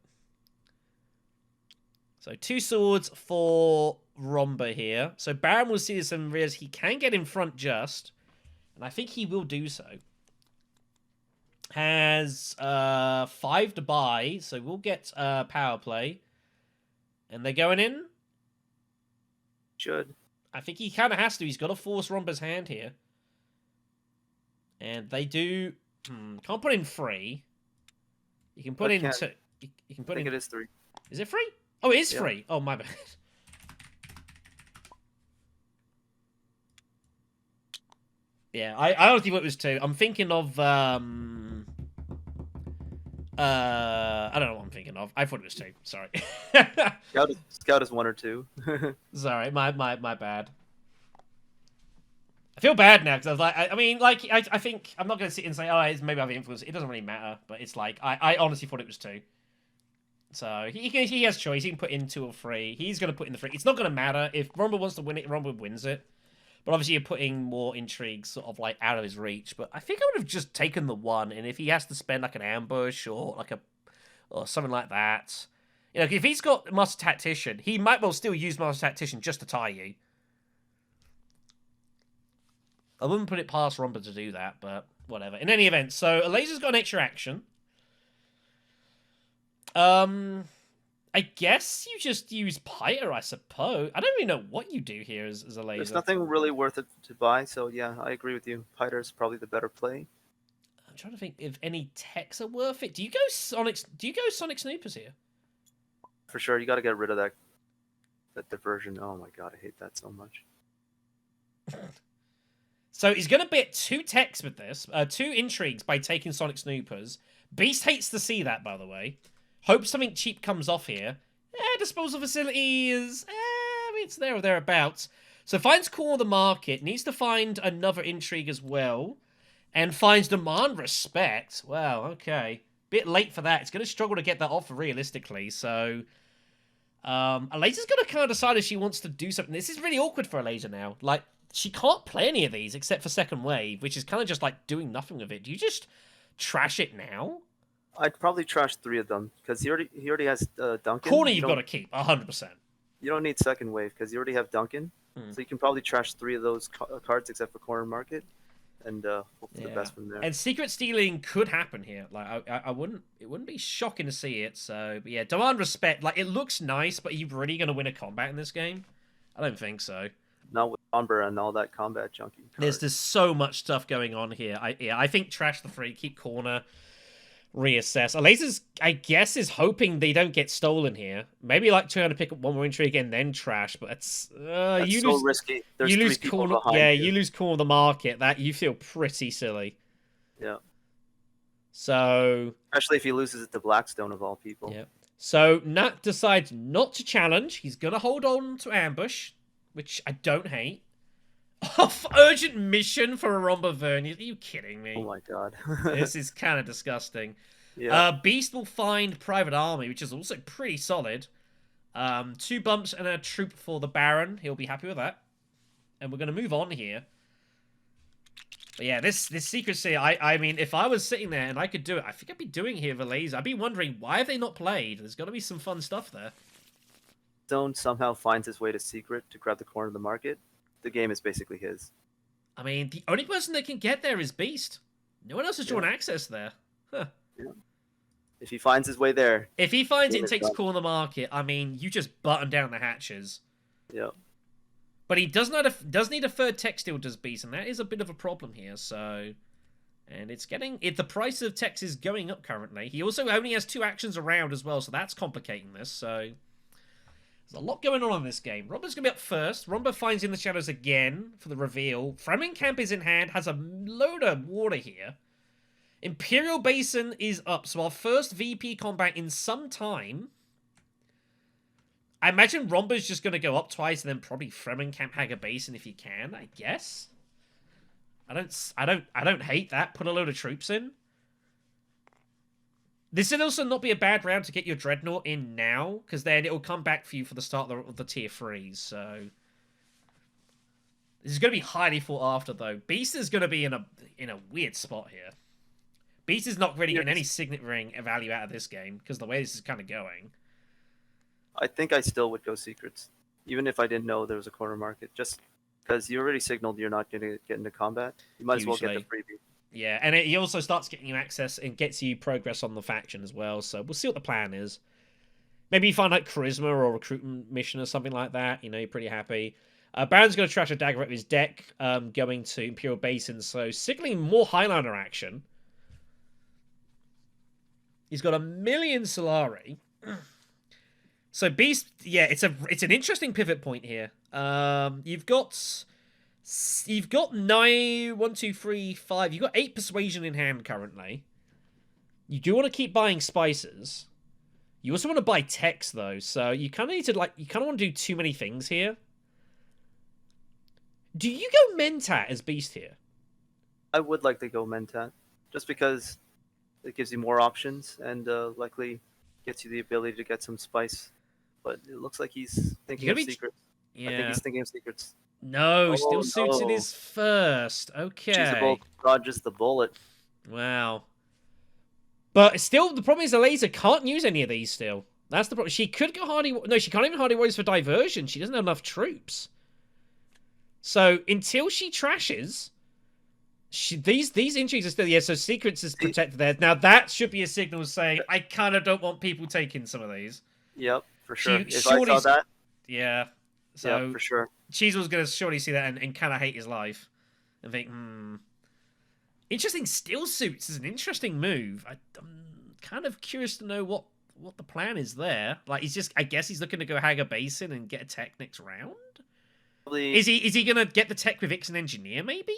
So 2 swords for Romba here. So Baron will see this and realize he can get in front just. And I think he will do so. Has 5 to buy, so we'll get power play. And they're going in? Should. I think he kind of has to. He's got to force Romba's hand here. And they do... can't put in 3. You can put in... You can put I think in... it is 3. Is it 3? Oh, it is 3. Oh, my bad. Yeah, I honestly thought it was 2. I'm thinking of... I don't know what I'm thinking of. I thought it was 2. Sorry. Scout is 1 or 2. Sorry, my bad. I feel bad now because I was like, I think I'm not going to sit and say, oh, maybe I've influenced. It doesn't really matter, but it's like I honestly thought it was 2. So he has choice. He can put in 2 or 3. He's going to put in the 3. It's not going to matter if Romba wants to win it. Romba wins it. But obviously, you're putting more intrigue sort of like out of his reach. But I think I would have just taken the 1, and if he has to spend like an ambush or something like that, you know, if he's got Master Tactician, he might well still use Master Tactician just to tie you. I wouldn't put it past Romba to do that, but whatever. In any event, so Alaza's got an extra action. I guess you just use Piter, I suppose. I don't really know what you do here as a laser. There's nothing really worth it to buy, so yeah, I agree with you. Piter is probably the better play. I'm trying to think if any techs are worth it. Do you go Sonic Snoopers here? For sure, you got to get rid of that diversion. Oh my god, I hate that so much. So he's going to bit 2 techs with this, 2 intrigues by taking Sonic Snoopers. Beast hates to see that, by the way. Hope something cheap comes off here. Disposal facility is... it's there or thereabouts. So finds Core of the Market. Needs to find another intrigue as well. And finds Demand Respect. Wow, okay. Bit late for that. It's going to struggle to get that off realistically. So... Alaza's going to kind of decide if she wants to do something. This is really awkward for Alaza now. Like, she can't play any of these except for Second Wave, which is kind of just like doing nothing with it. Do you just trash it now? I'd probably trash 3 of them because he already has Duncan. Corner you've got to keep 100%. You don't need second wave because you already have Duncan, Hmm. so you can probably trash 3 of those cards except for corner market, and hope for the Yeah. best from there. And secret stealing could happen here. Like I wouldn't. It wouldn't be shocking to see it. So, but yeah, demand respect. Like it looks nice, but are you really gonna win a combat in this game? I don't think so. Not with Somber and all that combat junkie. There's so much stuff going on here. I think trash the free, keep corner, reassess. Lasers, I guess, is hoping they don't get stolen here. Maybe like trying to pick up one more intrigue and then trash, but that's That's so risky. There's you 3 lose people corner. behind Yeah, you. you lose corner of the market. That you feel pretty silly. Yeah. So Especially if he loses it to Blackstone of all people. yeah. So Nat decides not to challenge. He's gonna hold on to ambush, which I don't hate. Off urgent mission for a Romba Vernier. Are you kidding me? Oh my god. This is kind of disgusting. Yeah. Beast will find Private Army, which is also pretty solid. 2 bumps and a troop for the Baron. He'll be happy with that. And we're going to move on here. But yeah, this secrecy, I mean, if I was sitting there and I could do it, I think I'd be doing here with a laser. I'd be wondering, why have they not played? There's got to be some fun stuff there. Stone somehow finds his way to secret to grab the corner of the market. The game is basically his. I mean, the only person that can get there is Beast. No one else has drawn access there. Huh. Yeah. If he finds his way there. If he finds it and Game is takes done. corner market, I mean, you just button down the hatches. Yeah. But he does need a third tech steal, does Beast, and that is a bit of a problem here. So, and it's getting the price of techs is going up currently. He also only has 2 actions around as well, so that's complicating this. So there's a lot going on in this game. Romba's gonna be up first. Romba finds in the shadows again for the reveal. Camp is in hand, has a load of water here. Imperial Basin is up, so our first VP combat in some time. I imagine Romba's just going to go up twice and then probably Camp Hager Basin if he can, I guess. I don't hate that. Put a load of troops in. This would also not be a bad round to get your Dreadnought in now, because then it will come back for you for the start of the tier 3s, so... This is going to be highly fought after, though. Beast is going to be in a weird spot here. Beast is not really getting any signet ring value out of this game, because the way this is kind of going. I think I still would go secrets. Even if I didn't know there was a corner market. Just because you already signaled you're not going to get into combat. You might as well get the freebie. Yeah, and he also starts getting you access and gets you progress on the faction as well, so we'll see what the plan is. Maybe you find like charisma or a recruitment mission or something like that. You know, you're pretty happy. Baron's going to trash a dagger out of his deck, going to Imperial Basin, so signaling more Highliner action. He's got 1,000,000 Solari. So Beast, yeah, it's an interesting pivot point here. You've got 9, 1, 2, 3, 5. You've got 8 persuasion in hand currently. You do want to keep buying spices. You also want to buy techs though, so you kind of need to you kind of want to do too many things here. Do you go Mentat as Beast here? I would like to go Mentat, just because it gives you more options and likely gets you the ability to get some spice. But it looks like he's thinking of secrets. Yeah. I think he's thinking of secrets. No, still suits in his first. Okay. Cheesable dodges the bullet. Wow. But still, the problem is the laser can't use any of these still. That's the problem. She could go Hardy... No, she can't even Hardy Warriors for diversion. She doesn't have enough troops. So, until she trashes... These intrigues are still... Yeah, so secrets is protected there. Now, that should be a signal saying, I kind of don't want people taking some of these. Yep, for sure. If I saw that... Yeah. So, yeah, for sure. Cheesel's going to surely see that and kind of hate his life. And think, Interesting steel suits is an interesting move. I'm kind of curious to know what the plan is there. Like, I guess he's looking to go Hager Basin and get a tech next round? Probably... Is he going to get the tech with Ixen Engineer, maybe?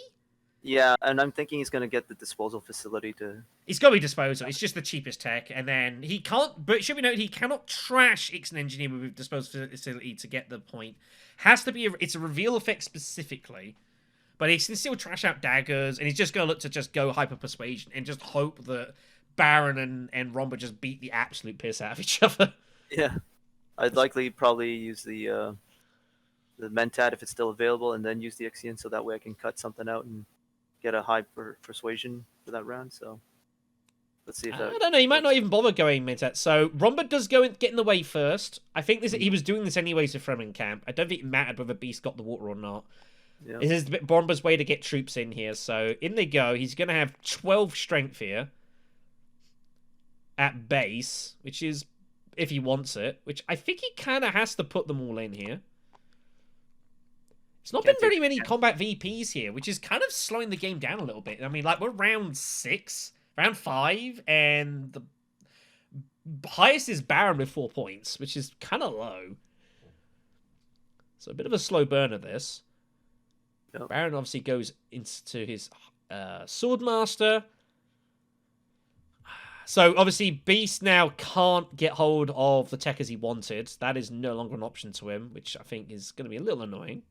Yeah, and I'm thinking he's going to get the disposal facility to... It's got to be disposal. It's just the cheapest tech. And then he can't... But it should be noted, he cannot trash Ixen Engineer with disposal facility to get the point. Has to be... It's a reveal effect specifically. But he can still trash out daggers. And he's just going to look to just go Hyper Persuasion and just hope that Baron and Romba just beat the absolute piss out of each other. Yeah. I'd likely probably use the Mentat if it's still available, and then use the Ixion so that way I can cut something out and get a high persuasion for that round. So Let's see if I that. don't know. He might not works. even bother going mid-set. So Romba does go and get in the way first. I think he was doing this anyways with Fremen camp. I don't think it mattered whether Beast got the water or not. Yeah. This is Romba's way to get troops in here. So in they go. He's going to have 12 strength here at base, which is if he wants it. Which I think he kind of has to put them all in here. It's not been very many combat VPs here, which is kind of slowing the game down a little bit. I mean, like, we're round 6. Round 5, and the highest is Baron with 4 points, which is kind of low. So a bit of a slow burner, this. Yep. Baron obviously goes into his Swordmaster. So obviously Beast now can't get hold of the tech as he wanted. That is no longer an option to him, which I think is going to be a little annoying.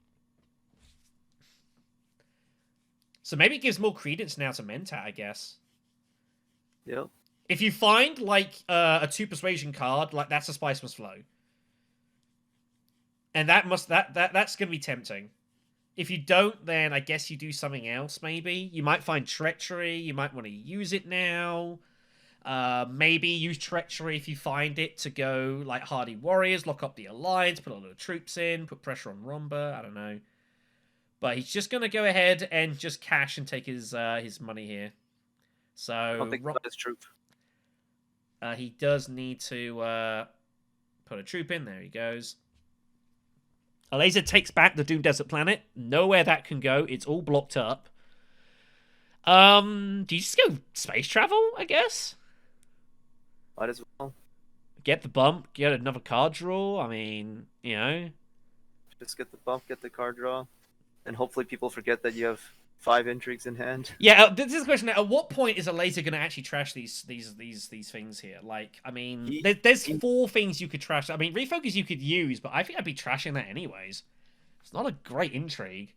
So maybe it gives more credence now to Mentat, I guess. Yep. If you find, like, a 2 persuasion card, like, that's a Spice Must Flow. And that's going to be tempting. If you don't, then I guess you do something else, maybe. You might find Treachery. You might want to use it now. Maybe use Treachery if you find it to go, like, Hardy Warriors, lock up the Alliance, put a lot of troops in, put pressure on Romba. I don't know. But he's just going to go ahead and just cash and take his money here. So I don't think about his troop. he does need to put a troop in. There he goes. Alaza takes back the Doom Desert Planet. Nowhere that can go. It's all blocked up. Do you just go space travel, I guess? Might as well. Get the bump, get another card draw. I mean, you know. Just get the bump, get the card draw. And hopefully people forget that you have 5 intrigues in hand. Yeah, this is a question. At what point is a laser going to actually trash these things here? Like, I mean, there's 4 things you could trash. I mean, refocus you could use, but I think I'd be trashing that anyways. It's not a great intrigue.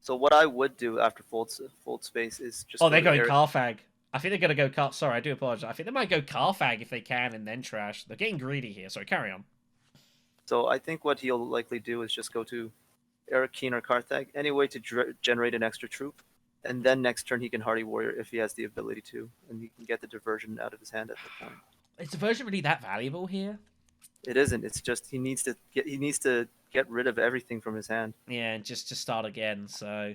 So what I would do after fold space is just. Oh, they're going Carfag. I think they're going to go Sorry, I do apologize. I think they might go Carfag if they can, and then trash. They're getting greedy here. So carry on. So I think what he'll likely do is just go to Eric Keen or Carthag, any way to generate an extra troop, and then next turn he can Hardy Warrior if he has the ability to, and he can get the diversion out of his hand at that point. Is diversion really that valuable here? It isn't. It's just he needs to get rid of everything from his hand. Yeah, and just to start again. So,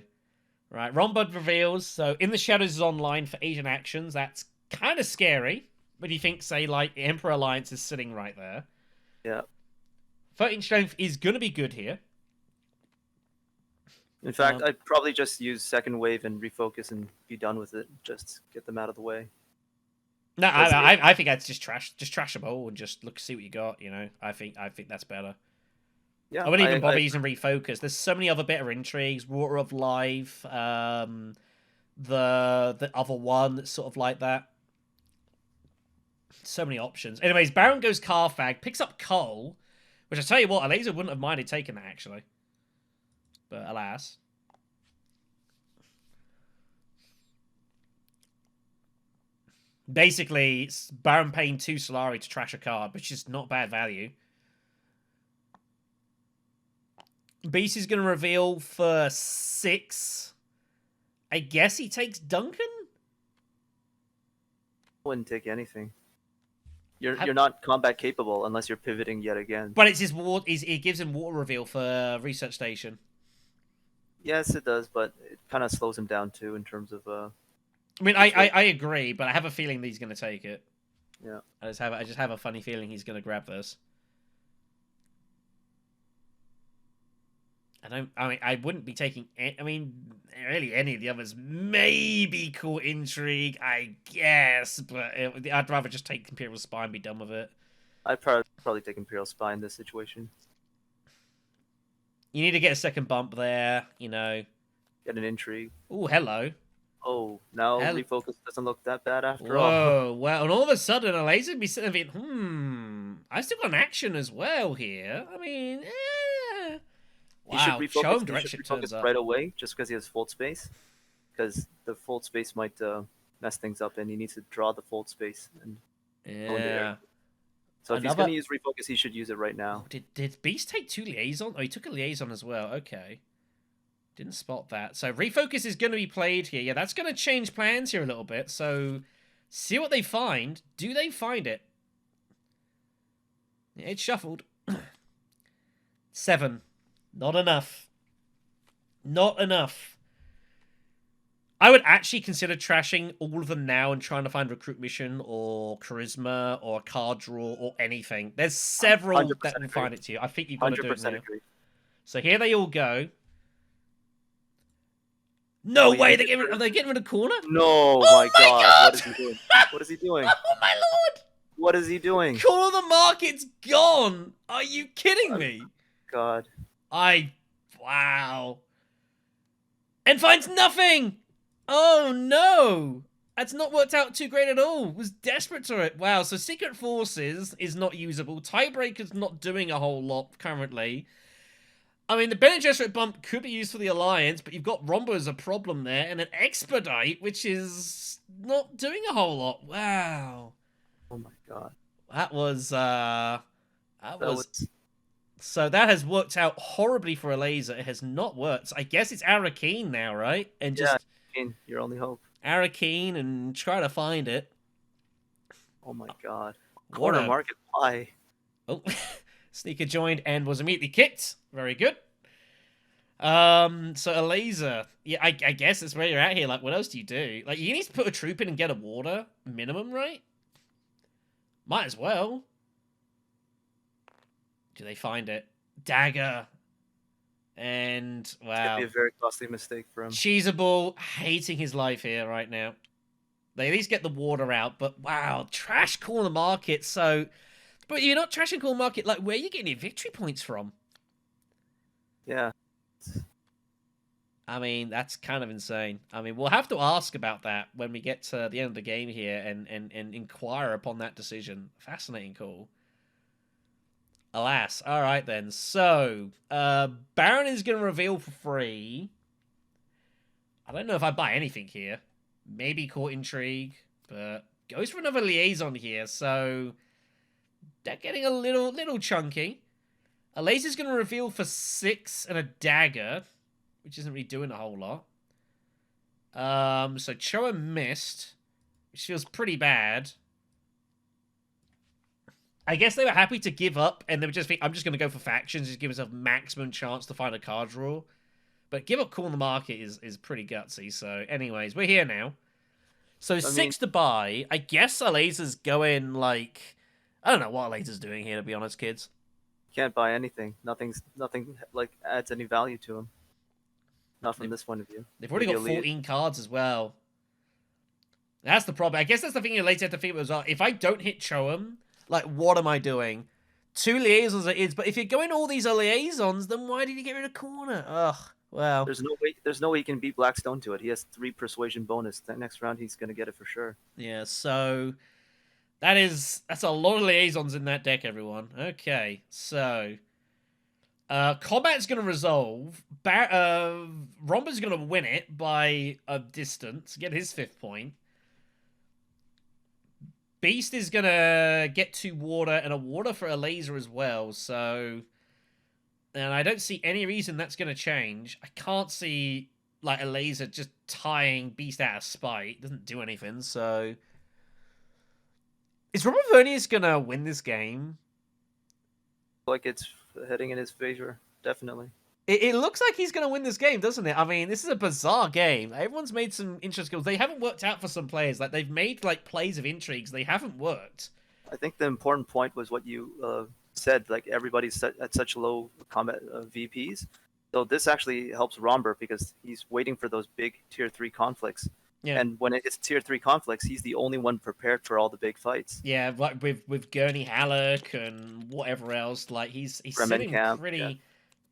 right, Rombud reveals. So, In the Shadows is online for Asian actions. That's kind of scary. But you think, say, like Emperor Alliance is sitting right there. Yeah. 13 strength is going to be good here. In fact, I'd probably just use second wave and refocus and be done with it. Just get them out of the way. No, I think that's just trash them all and just see what you got. You know, I think that's better. Yeah, I wouldn't even bother using refocus. There's so many other better intrigues. Water of Life, the other one that's sort of like that. So many options. Anyways, Baron goes Carfag, picks up Cole, which I tell you what, Alaza wouldn't have minded taking that actually. But alas. Basically, it's Baron paying 2 Solari to trash a card, which is not bad value. Beast is going to reveal for 6. I guess he takes Duncan? I wouldn't take anything. You're not combat capable unless you're pivoting yet again. But it's his water. It gives him water reveal for Research Station. Yes, it does, but it kind of slows him down too in terms of. I mean, I agree, but I have a feeling that he's going to take it. Yeah. I just have a funny feeling he's going to grab this. I wouldn't be taking. I mean, really any of the others. Maybe Court Intrigue, I guess, but I'd rather just take Imperial Spy and be done with it. I'd probably take Imperial Spy in this situation. You need to get a second bump there, you know. Get an intrigue. Oh, hello. Oh, now refocus doesn't look that bad after all. Whoa, well, and all of a sudden, a laser would be sitting there thinking, I still got an action as well here. I mean, He should wow, refocus, show him direction turns up. right away, just because he has fold space. Because the fold space might mess things up, and he needs to draw the fold space. And go into there. So if he's going to use refocus, he should use it right now. Oh, did Beast take 2 liaison? Oh, he took a liaison as well. Okay. Didn't spot that. So refocus is going to be played here. Yeah, that's going to change plans here a little bit. So See what they find. Do they find it? Yeah, it's shuffled. 7. Not enough. Not enough. I would actually consider trashing all of them now and trying to find recruit mission or charisma or card draw or anything. There's several that will agree. find it to you. I think you've got to do it now. Agree. So here they all go. No way! Are they getting rid of corner? No, Oh my God. God. What is he doing? What is he doing? Oh my lord! What is he doing? Corner of the market's gone! Are you kidding me? God. Wow. And finds nothing! Oh no! That's not worked out too great at all. Was desperate for it. Wow, so Secret Forces is not usable. Tiebreaker's not doing a whole lot currently. I mean, the Bene Gesserit bump could be used for the Alliance, but you've got Rombo as a problem there, and an Expedite, which is not doing a whole lot. Wow. Oh my God. That was So that has worked out horribly for Alaza. It has not worked. So I guess it's Arakeen now, right? And just your only hope. Arakeen and try to find it. Oh my God. What Corner a- market. Why? Oh, Sneaker joined and was immediately kicked. Very good. So Alaza, yeah, I guess that's where you're at here. Like, what else do you do? Like, you need to put a troop in and get a water minimum, right? Might as well. Do they find it? Dagger. And, wow. It'd be a very costly mistake for him. Cheesable hating his life here right now. They at least get the water out, but wow, trash corner market. So, but you're not trashing corner market. Like, where are you getting your victory points from? Yeah. I mean, that's kind of insane. I mean, we'll have to ask about that when we get to the end of the game here and inquire upon that decision. Fascinating call. Alas. All right, then. So, Baron is going to reveal for free. I don't know if I buy anything here. Maybe Court Intrigue, but goes for another liaison here, so they're getting a little chunky. A laser's going to reveal for 6 and a dagger, which isn't really doing a whole lot. So Choa missed, which feels pretty bad. I guess they were happy to give up, and they were just think, I'm just going to go for factions, just give myself maximum chance to find a card draw. But give up Corner Market is pretty gutsy. So, anyways, we're here now. So, 6 to buy. I guess Alaza's going, like... I don't know what Alaza's doing here, to be honest, kids. Can't buy anything. Nothing like adds any value to him. Not from this point of view. They've already got 14 cards as well. That's the problem. I guess that's the thing you later have to figure as well. If I don't hit Choam, like, what am I doing? 2 liaisons it is, but if you're going all these liaisons, then why did you get rid of Corner? Ugh. Well, there's no way he can beat BlackStone to it. He has 3 persuasion bonus. That next round he's gonna get it for sure. Yeah, so that's a lot of liaisons in that deck, everyone. Okay, so combat's gonna resolve. Romba's gonna win it by a distance, get his 5th point. Beast is gonna get 2 water and a water for a laser as well, so. And I don't see any reason that's going to change. I can't see, like, a laser just tying Beast out of spite. It doesn't do anything, so... Is Robert Vernius going to win this game? Like, it's heading in his favor, definitely. It looks like he's going to win this game, doesn't it? I mean, this is a bizarre game. Everyone's made some interesting skills. They haven't worked out for some players. Like, they've made, like, plays of intrigues. They haven't worked. I think the important point was what you... said, like, everybody's at such low combat VPs, so this actually helps Romber because he's waiting for those big tier 3 conflicts. Yeah. And when it's tier 3 conflicts, he's the only one prepared for all the big fights. Yeah, like with Gurney Halleck and whatever else, like he's sitting pretty here.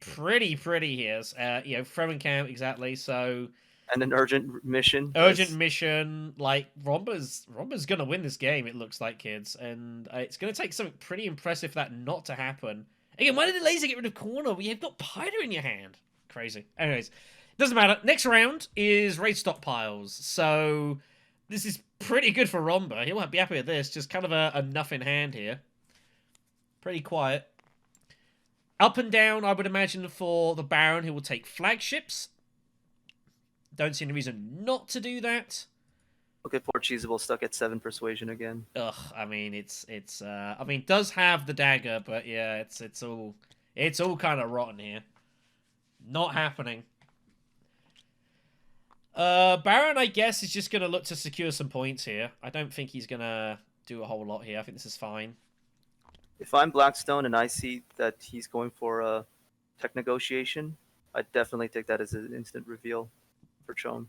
Fremenkamp, exactly. So. And an urgent mission. Like Romba's gonna win this game. It looks like, kids, and it's gonna take something pretty impressive for that not to happen. Again, why did the laser get rid of Corner? Well, you've got Pyder in your hand. Crazy. Anyways, doesn't matter. Next round is raid stockpiles. So this is pretty good for Romba. He'll be happy with this. Just kind of a nothing hand here. Pretty quiet. Up and down, I would imagine for the Baron, who will take flagships. Don't see any reason not to do that. Okay, poor Cheesable stuck at 7 persuasion again. Ugh, I mean, I mean, does have the dagger, but yeah, it's all kind of rotten here. Not happening. Baron, I guess, is just gonna look to secure some points here. I don't think he's gonna do a whole lot here. I think this is fine. If I'm Blackstone and I see that he's going for a tech negotiation, I'd definitely take that as an instant reveal for Chom.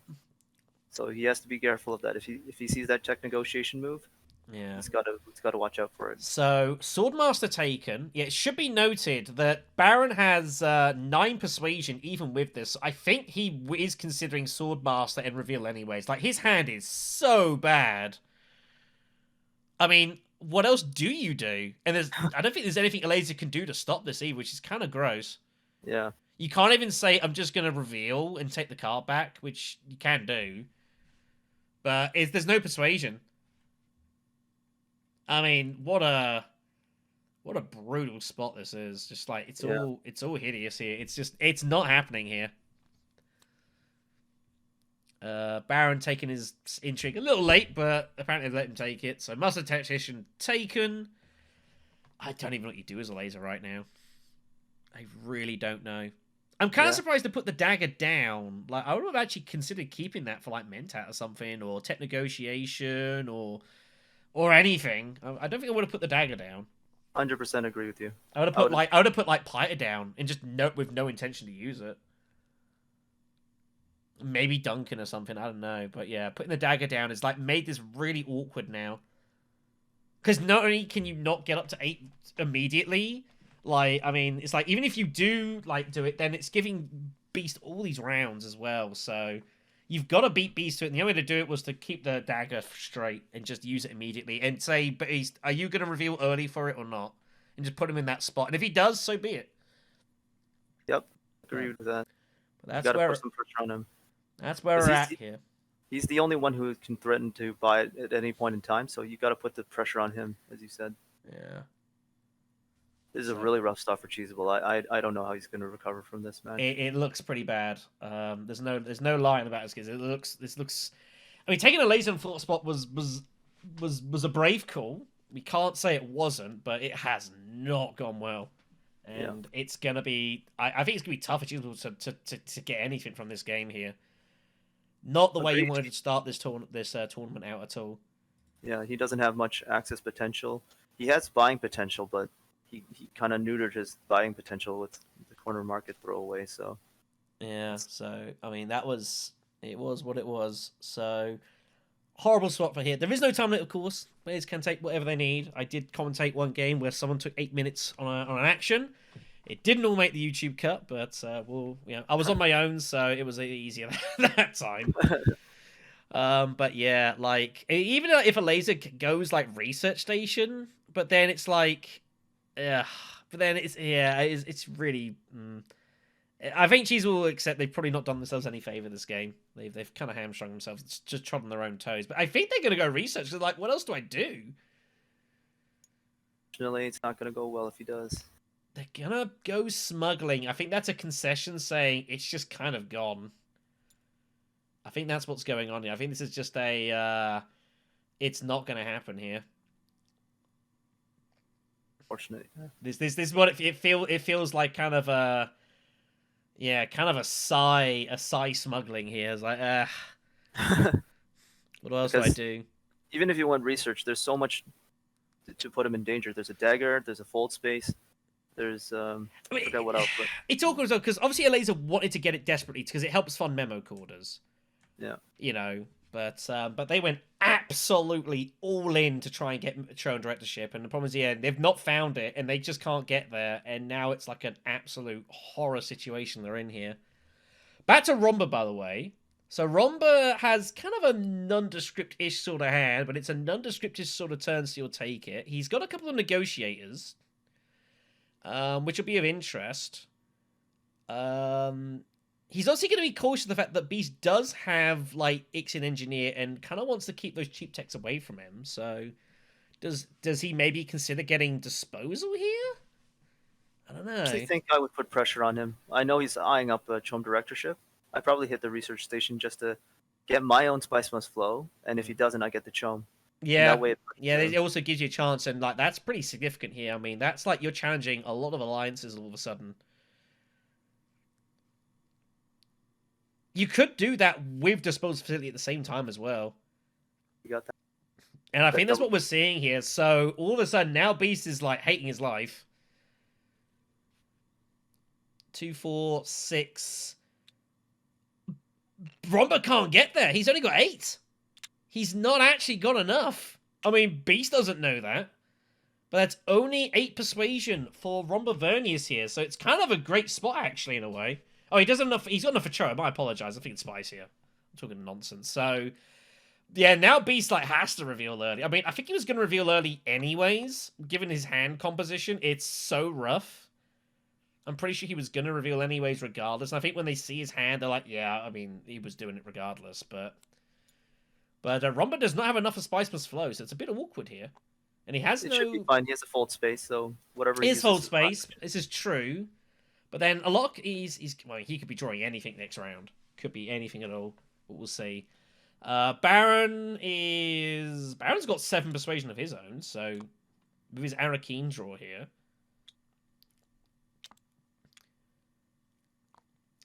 So he has to be careful of that. If he sees that tech negotiation move, Yeah. he's got to watch out for it. So, Swordmaster taken. Yeah, it should be noted that Baron has 9 persuasion even with this. I think he is considering Swordmaster and reveal anyways. Like, his hand is so bad. I mean, what else do you do? And I don't think there's anything Elazer can do to stop this either, which is kind of gross. Yeah. You can't even say, I'm just going to reveal and take the card back, which you can do. But there's no persuasion. I mean, what a brutal spot this is. Just like it's all hideous here. It's not happening here. Baron taking his intrigue a little late, but apparently let him take it. So Master Tactician taken. I don't even know what you do as a laser right now. I really don't know. I'm kind of surprised to put the dagger down. Like, I would have actually considered keeping that for like Mentat or something, or tech negotiation, or anything. I don't think I would have put the dagger down. 100% agree with you. I would have put like Piter down and just with no intention to use it. Maybe Duncan or something. I don't know, but yeah, putting the dagger down is like made this really awkward now. Because not only can you not get up to 8 immediately, like I mean, it's like even if you do like do it, then it's giving Beast all these rounds as well. So you've got to beat Beast to it. And the only way to do it was to keep the dagger straight and just use it immediately and say, Beast, are you going to reveal early for it or not? And just put him in that spot. And if he does, so be it. Yep, agree with that. But that's you gotta where put some pressure on him. That's where we're at here. He's the only one who can threaten to buy it at any point in time, so you got to put the pressure on him, as you said. Yeah. This is a really rough stuff for Cheesable. I don't know how he's going to recover from this, man. It looks pretty bad. There's no lying about this because this looks. I mean, taking a laser and thought spot was a brave call. We can't say it wasn't, but it has not gone well, and it's gonna be. I think it's gonna be tough for Cheesable to get anything from this game here. Not the way you wanted to start this tournament out at all. Yeah, he doesn't have much access potential. He has buying potential, but he kind of neutered his buying potential with the corner market throwaway. So yeah, so I mean it was what it was. So horrible spot for here. There is no time limit, of course. Players can take whatever they need. I did commentate one game where someone took 8 minutes on an action. It didn't all make the YouTube cut, but I was on my own, so it was easier that time. But yeah, like even if a laser goes like research station, but then it's like, but then it's really. I think Cheese will accept they've probably not done themselves any favor this game. They've kind of hamstrung themselves, just trodden their own toes. But I think they're gonna go research. They're like, what else do I do? Fortunately, it's not gonna go well if he does. They're gonna go smuggling. I think that's a concession saying it's just kind of gone. I think that's what's going on here. I think this is just a it's not gonna happen here. Fortunately. This is what it feels like, kind of a kind of a sigh smuggling here. It's like what else do I do? Even if you want research, there's so much to put him in danger. There's a dagger, there's a fold space. There's I forgot what else. But... It's awkward as well because obviously Elazer wanted to get it desperately because it helps fund memo corders. Yeah. You know, but they went absolutely all in to try and get show and directorship, and the problem is, they've not found it, and they just can't get there, and now it's like an absolute horror situation they're in here. Back to Romba, by the way. So Romba has kind of a nondescript-ish sort of hand, but it's a nondescript-ish sort of turn, so you'll take it. He's got a couple of negotiators. Which will be of interest. He's also going to be cautious of the fact that Beast does have like Ixin Engineer and kind of wants to keep those cheap techs away from him. So, does he maybe consider getting disposal here? I don't know. I think I would put pressure on him. I know he's eyeing up Chom directorship. I'd probably hit the research station just to get my own Spice Must Flow, and if he doesn't, I get the Chom. Yeah, that way it also gives you a chance, and like that's pretty significant here. I mean, that's like you're challenging a lot of alliances all of a sudden. You could do that with Disposal Facility at the same time as well. You got that. And I think that's what we're seeing here. So all of a sudden, now Beast is like hating his life. 2, 4, 6. Romba can't get there. He's only got 8. He's not actually got enough. I mean, Beast doesn't know that. But that's only 8 persuasion for Romba Vernius here. So it's kind of a great spot, actually, in a way. Oh, he doesn't enough. He's got enough for Cho. I apologize. I think it's Spice here. I'm talking nonsense. So, yeah, now Beast like has to reveal early. I mean, I think he was going to reveal early anyways, given his hand composition. It's so rough. I'm pretty sure he was going to reveal anyways, regardless. And I think when they see his hand, they're like, yeah, I mean, he was doing it regardless. But Romba does not have enough of Spice Must Flow, so it's a bit awkward here. And he has It no... should be fine. He has a fold space, so whatever. He has fold space. This is true. But then a lot, well, he could be drawing anything next round. Could be anything at all. But we'll see. Baron's got 7 persuasion of his own, so with his Arakeen draw here.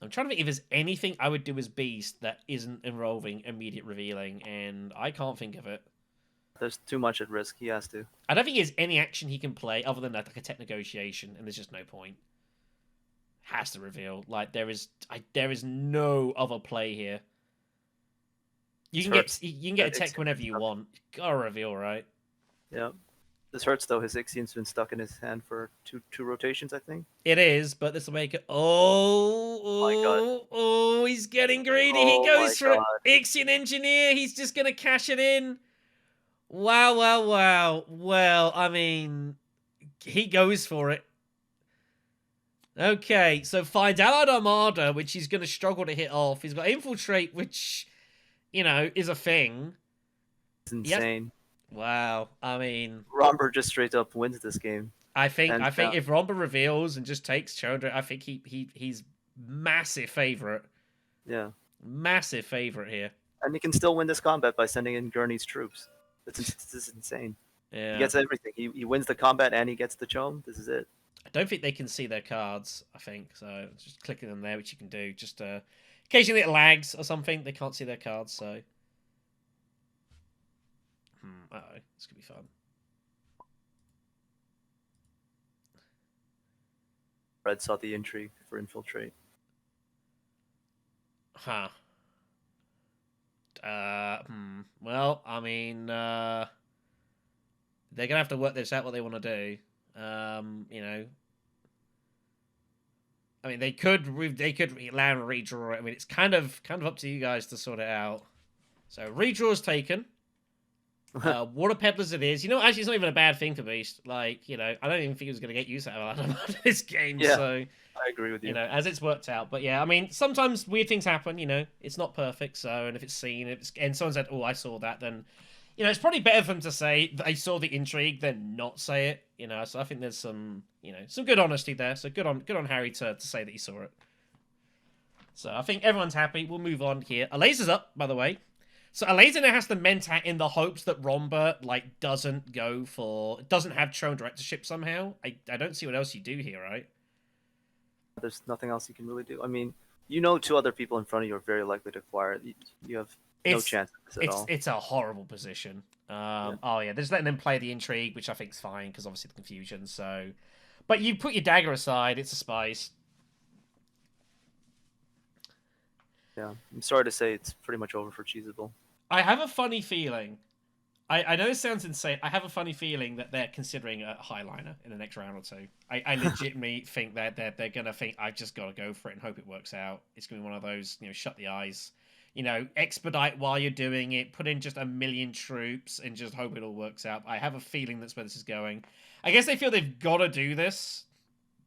I'm trying to think if there's anything I would do as Beast that isn't involving immediate revealing, and I can't think of it. There's too much at risk. He has to. I don't think there's any action he can play other than like a tech negotiation, and there's just no point. Has to reveal. Like there is no other play here. You can get a tech whenever you want. Gotta reveal, right? Yeah. This hurts though. His Ixion's been stuck in his hand for two rotations, I think. It is, but this will make it. Oh, he's getting greedy. Oh, he goes for Ixion Engineer. He's just gonna cash it in. Wow. Well, I mean, he goes for it. Okay, so finds Allied Armada, which he's going to struggle to hit off. He's got Infiltrate, which, is a thing. It's insane. Yep. Wow, I mean... Romber just straight up wins this game. I think if Romber reveals and just takes Chodra, I think he's massive favorite. Yeah. Massive favorite here. And he can still win this combat by sending in Gurney's troops. This is insane. Yeah. He gets everything. He wins the combat and he gets the Chom. This is it. I don't think they can see their cards, I think. So just clicking them there, which you can do. Just occasionally it lags or something. They can't see their cards, so... Uh-oh. This could be fun. Red saw the intrigue for Infiltrate. Huh. Well, I mean, they're gonna have to work this out what they want to do. I mean, they could land and redraw it. I mean, it's kind of up to you guys to sort it out. So redraw is taken. Water Peddlers it is. Actually, it's not even a bad thing for Beast. Like, I don't even think he was going to get used out of this game. Yeah, so, I agree with you. As it's worked out. But yeah, I mean, sometimes weird things happen. It's not perfect. So, and if it's seen, and someone said, "Oh, I saw that," then, it's probably better for them to say that I saw the intrigue than not say it. So I think there's some, some good honesty there. So good on Harry to say that he saw it. So I think everyone's happy. We'll move on here. A laser's up, by the way. So Alaza now has to mentat in the hopes that Romba doesn't have Tron directorship somehow. I don't see what else you do here, right? There's nothing else you can really do. I mean, 2 other people in front of you are very likely to acquire it. You have no chance of this at all. It's a horrible position. Oh yeah, they're just letting them play the intrigue, which I think is fine because obviously the confusion. So, but you put your dagger aside. It's a spice. Yeah, I'm sorry to say it's pretty much over for Cheesable. I have a funny feeling. I know this sounds insane. I have a funny feeling that they're considering a highliner in the next round or two. I legitimately think that they're going to think, I've just got to go for it and hope it works out. It's going to be one of those, shut the eyes. Expedite while you're doing it, put in just 1 million troops and just hope it all works out. I have a feeling that's where this is going. I guess they feel they've got to do this,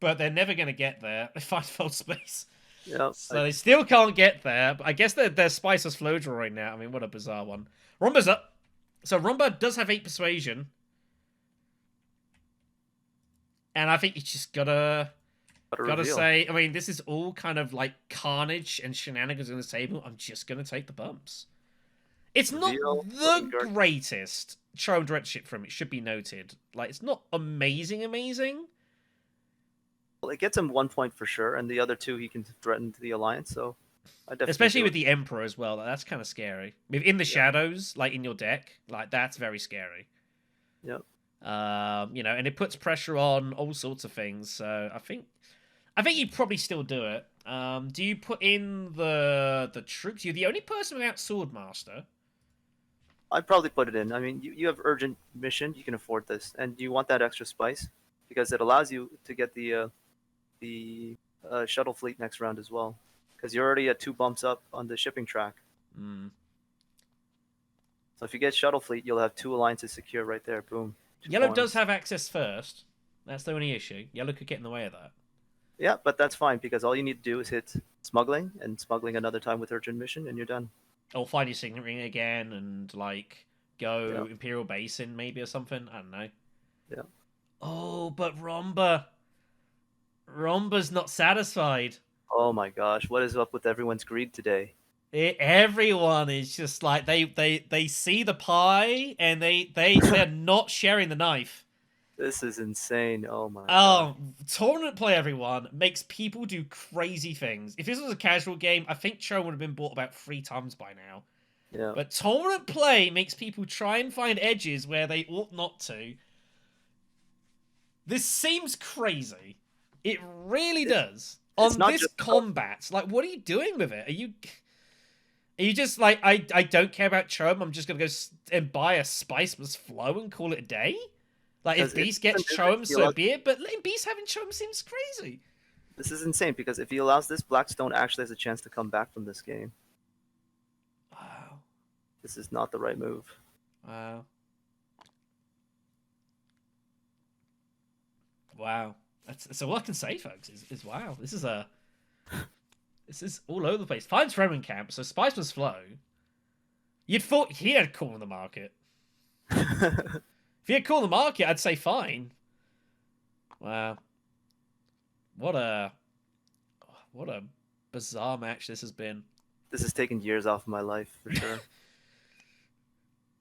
but they're never going to get there. They find full space. Yep. So they still can't get there, but I guess they're Spicer's flow drawing now. I mean, what a bizarre one. Romba's up. So Romba does have 8 persuasion. And I think you just gotta say, I mean, this is all kind of like carnage and shenanigans on the table. I'm just gonna take the bumps. It's not Reveal, the Guard. greatest Chrome directorship from it, should be noted. Like, it's not amazing. Well, it gets him 1 point for sure, and the other 2 he can threaten to the alliance. So, I definitely Especially do with it. the Emperor as well. That's kind of scary. In the shadows, like in your deck, like that's very scary. Yep. And it puts pressure on all sorts of things. So I think you'd probably still do it. Do you put in the troops? You're the only person without Swordmaster. I'd probably put it in. I mean, you have urgent mission. You can afford this, and you want that extra spice because it allows you to get the shuttle fleet next round as well. Because you're already at 2 bumps up on the shipping track. Mm. So if you get shuttle fleet, you'll have 2 alliances secure right there. Boom. 2 Yellow points. does have access first. That's the only issue. Yellow could get in the way of that. Yeah, but that's fine because all you need to do is hit smuggling and smuggling another time with urgent mission, and you're done. Or find your signet ring again and like go Yeah. Imperial Basin maybe or something. I don't know. Yeah. Oh, but Romba's not satisfied. Oh my gosh, what is up with everyone's greed today? Everyone is just like they see the pie and they're not sharing the knife. This is insane. Oh my Oh, god. tournament play, everyone, makes people do crazy things. If this was a casual game, I think Cho would have been bought about 3 times by now. Yeah. But tournament play makes people try and find edges where they ought not to. This seems crazy. It really does. On not this just- combat, like, what are you doing with it? Are you just like, I don't care about Chom, I'm just gonna go and buy a Spicemas Flow and call it a day? Like, if Because Beast gets it's- Chom, it's- so be it, but letting Beast having Chom seems crazy. This is insane because if he allows this, BlackStone actually has a chance to come back from this game. Wow. This is not the right move. Wow. Wow. That's all I can say, folks, is wow. This is all over the place. Finds Fremen Camp, so Spiceman's Flow. You'd thought he had call in the market. If he had call in the market, I'd say fine. Wow. What a bizarre match this has been. This has taken years off of my life for sure.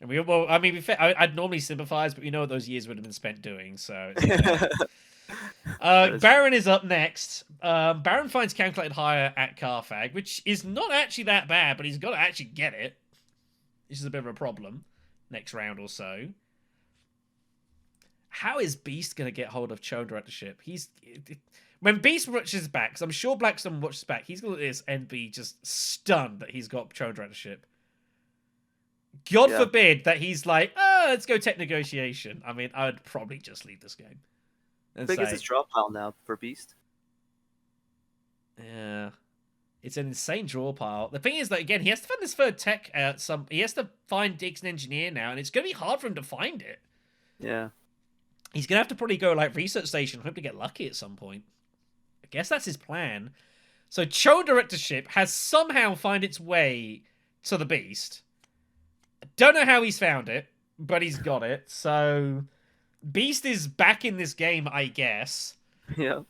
And I'd normally sympathize, but we know what those years would have been spent doing, so it's okay. Baron is up next. Baron finds calculated higher at Carthag, which is not actually that bad, but he's got to actually get it. This is a bit of a problem next round or so. How is Beast going to get hold of Chone directorship? When Beast watches back, because I'm sure BlackStone watches back, he's going to look at this and be just stunned that he's got Chone directorship. God forbid that he's like, let's go tech negotiation. I mean, I would probably just leave this game. How big is his draw pile now for Beast? Yeah. It's an insane draw pile. The thing is that, again, he has to find this third tech. He has to find Diggs and Engineer now, and it's going to be hard for him to find it. Yeah. He's going to have to probably go, like, Research Station, hope to get lucky at some point. I guess that's his plan. So, Cho directorship has somehow found its way to the Beast. Don't know how he's found it, but he's got it. So, Beast is back in this game, I guess. Yeah.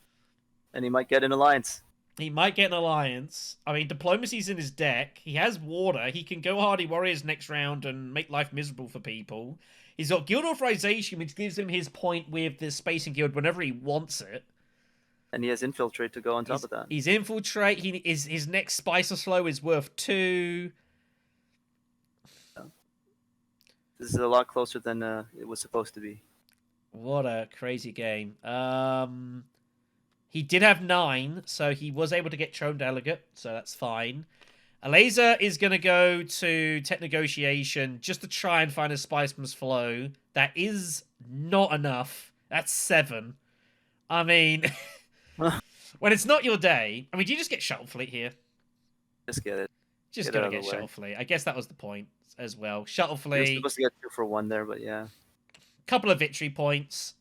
And he might get an alliance. He might get an alliance. I mean, Diplomacy's in his deck. He has water. He can go Hardy Warriors next round and make life miserable for people. He's got Guild Authorization, which gives him his point with the Spacing Guild whenever he wants it. And he has Infiltrate to go on top of that. He's Infiltrate. His next Spicer Slow is worth 2. This is a lot closer than it was supposed to be. What a crazy game. He did have 9, so he was able to get Chone Delegate, so that's fine. Alaza is going to go to Tech Negotiation just to try and find a Spiceman's Flow. That is not enough. That's 7. I mean, when it's not your day... I mean, do you just get Shuttle Fleet here? Just get it. Just Get it gotta out of get the way. Shuttle Fleet. I guess that was the point as well. Shuttle He was Fleet, supposed to get 2 for 1 there, but yeah. couple of victory points.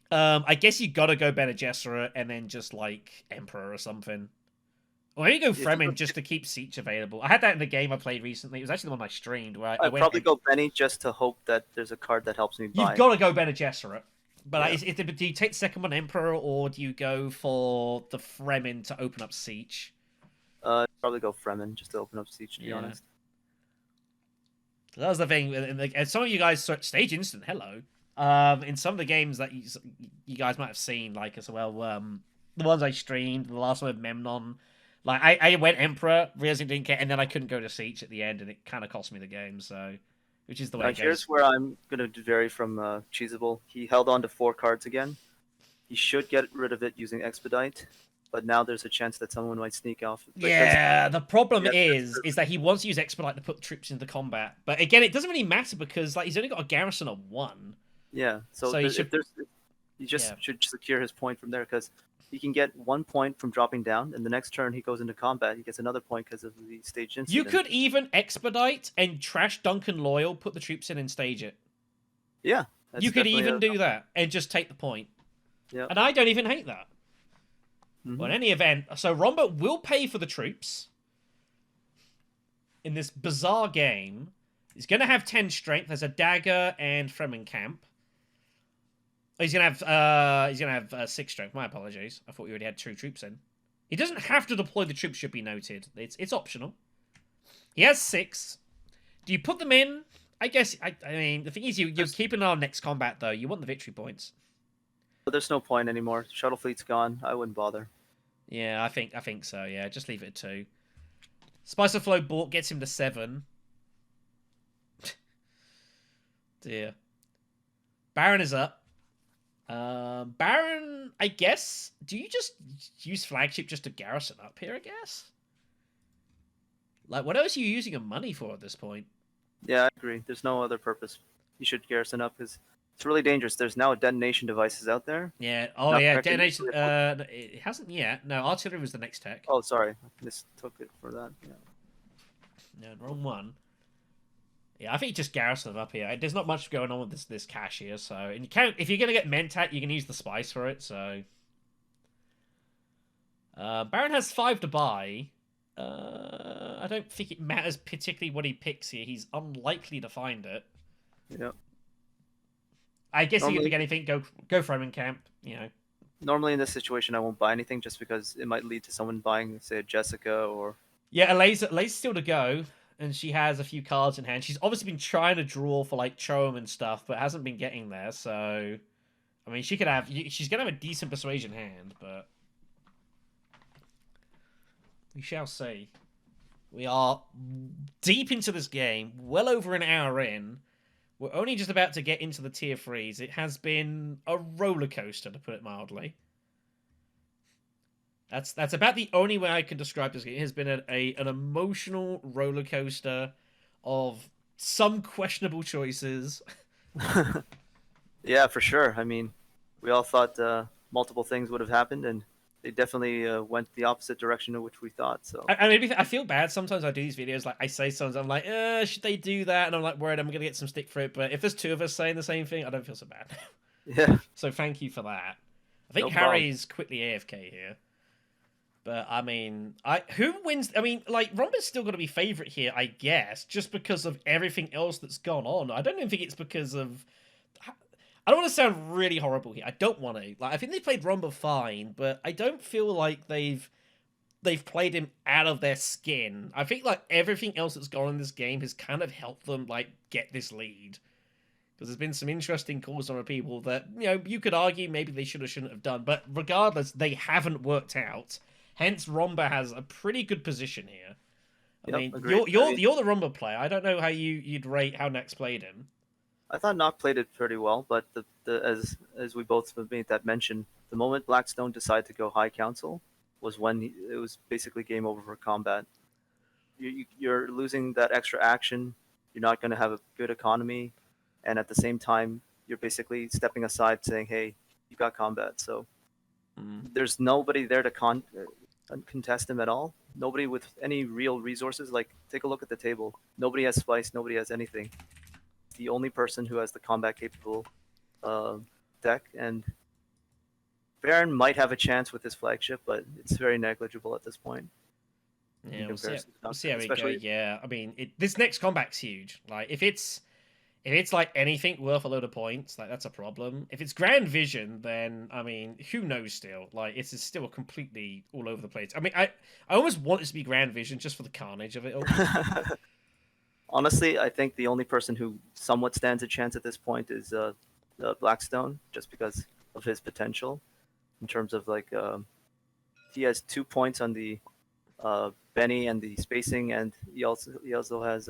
I guess you gotta go Bene Gesserit and then just like Emperor or something. Or maybe go Fremen just to keep Siege available. I had that in the game I played recently. It was actually the one I streamed where I I'd went. probably go Benny just to hope that there's a card that helps me buy. You've got to go Bene Gesserit. But Yeah. do you take the second one Emperor or do you go for the Fremen to open up Siege? Probably go Fremen just to open up Siege, to be Yeah. honest. That was the thing, and some of you guys stage instant. Hello, in some of the games that you guys might have seen, like as well, the ones I streamed, the last one with Memnon, like I went Emperor, realizing I didn't get, and then I couldn't go to Siege at the end, and it kind of cost me the game. So, which is the way it goes. Here's where I'm gonna vary from Cheesable. He held on to 4 cards again. He should get rid of it using Expedite, but now there's a chance that someone might sneak off. Yeah, the problem is that he wants to use Expedite to put troops into combat, but again, it doesn't really matter because like he's only got a garrison of 1. Yeah, so he should secure his point from there because he can get 1 point from dropping down, and the next turn he goes into combat, he gets another point because of the stage incident. You could even Expedite and trash Duncan Loyal, put the troops in and stage it. Yeah. You could even do that and just take the point. Yeah. And I don't even hate that. Mm-hmm. Well, in any event, so Romba will pay for the troops in this bizarre game. He's going to have 10 strength. There's a dagger and Fremen camp. Oh, he's going to have 6 strength. My apologies. I thought we already had 2 troops in. He doesn't have to deploy the troops, should be noted. It's optional. He has 6. Do you put them in? I guess, I mean, the thing is, you're keeping an eye on next combat, though. You want the victory points. But there's no point anymore. Shuttle fleet's gone. I wouldn't bother. Yeah, I think so, yeah. Just leave it at 2. Spice of Flow Bork gets him to 7. Dear. Baron is up. Baron, I guess, do you just use flagship just to garrison up here, I guess? Like, what else are you using your money for at this point? Yeah, I agree. There's no other purpose. You should garrison up because it's really dangerous. There's now detonation devices out there. Yeah. Oh, Not yeah. correctly. Detonation. It hasn't yet. No, artillery was the next tech. Oh, sorry. I mistook it for that. Yeah. No, wrong one. Yeah, I think you just garrison them up here. There's not much going on with this cache here, so and you can if you're gonna get Mentat, you can use the spice for it. So, Baron has 5 to buy. I don't think it matters particularly what he picks here. He's unlikely to find it. Yeah. I guess if you pick anything, go Fremen camp. You know. Normally in this situation, I won't buy anything just because it might lead to someone buying, say, a Jessica or. Yeah, Elaine's still to go, and she has a few cards in hand. She's obviously been trying to draw for like Chom and stuff, but hasn't been getting there. So, I mean, she's gonna have a decent persuasion hand, but we shall see. We are deep into this game, well over an hour in. We're only just about to get into the tier 3s. It has been a roller coaster, to put it mildly. That's about the only way I can describe this game. It has been an emotional roller coaster of some questionable choices. Yeah, for sure. I mean, we all thought multiple things would have happened, and they definitely went the opposite direction of which we thought. So I feel bad sometimes. I do these videos, like I say sometimes, I'm like, should they do that? And I'm like, worried I'm gonna get some stick for it. But if there's 2 of us saying the same thing, I don't feel so bad. Yeah. So thank you for that. I think No Harry's quickly AFK here. But I mean, who wins? I mean, like Romba's still going to be favorite here, I guess, just because of everything else that's gone on. I don't even think it's because of. I don't want to sound really horrible here. I don't want to. Like, I think they played Romba fine, but I don't feel like they've played him out of their skin. I think like everything else that's gone in this game has kind of helped them like get this lead. Because there's been some interesting calls on people that you could argue maybe they shouldn't have done, but regardless, they haven't worked out. Hence, Romba has a pretty good position here. I mean, you're the Romba player. I don't know how you'd rate how Nax played him. I thought Nock played it pretty well, but as we both made that mention, the moment BlackStone decided to go High Council was when it was basically game over for combat. You're losing that extra action. You're not going to have a good economy, and at the same time, you're basically stepping aside, saying, "Hey, you got combat." So there's nobody there to contest him at all. Nobody with any real resources. Like, take a look at the table. Nobody has spice. Nobody has anything. The only person who has the combat capable deck, and Baron might have a chance with his flagship, but it's very negligible at this point. Yeah, we'll see how it goes. Yeah, I mean, this next combat's huge. Like, if it's If it's like anything worth a load of points, like that's a problem. If it's Grand Vision, then I mean, who knows still? Like it's still completely all over the place. I mean, I almost want it to be Grand Vision just for the carnage of it all. Honestly, I think the only person who somewhat stands a chance at this point is the BlackStone, just because of his potential in terms of like he has 2 points on the Benny and the spacing, and he also has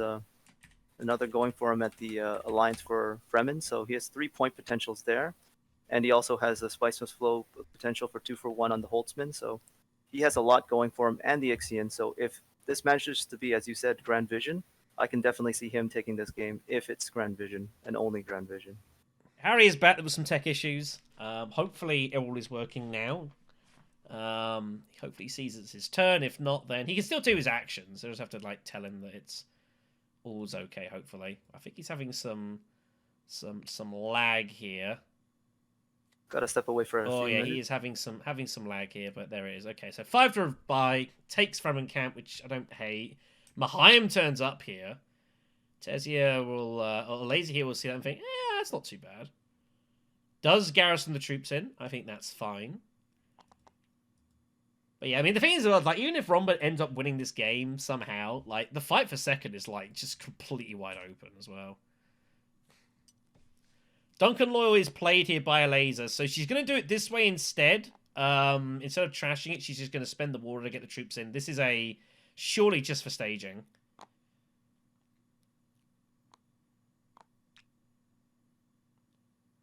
another going for him at the Alliance for Fremen, so he has 3-point potentials there, and he also has a Spice Must Flow potential for 2 for 1 on the Holtzman, so he has a lot going for him, and the Ixion. So if this manages to be, as you said, Grand Vision, I can definitely see him taking this game if it's Grand Vision and only Grand Vision. Harry is back. There was some tech issues. Hopefully, it all is working now. Hopefully, he sees it's his turn. If not, then he can still do his actions. I just have to like tell him that it's all's okay. Hopefully, I think he's having some lag here. Got to step away for a few minutes. He is having some lag here, but there it is. Okay, so 5 to buy takes Fremen camp, which I don't hate. Mahayim turns up here. Tezia will, or Lazy here will see that and think, that's not too bad. Does garrison the troops in? I think that's fine. But yeah, I mean, the thing is, like, even if Romba ends up winning this game somehow, like, the fight for second is, like, just completely wide open as well. Duncan Loyal is played here by a laser, so she's going to do it this way instead. Instead of trashing it, she's just going to spend the water to get the troops in. This is surely just for staging.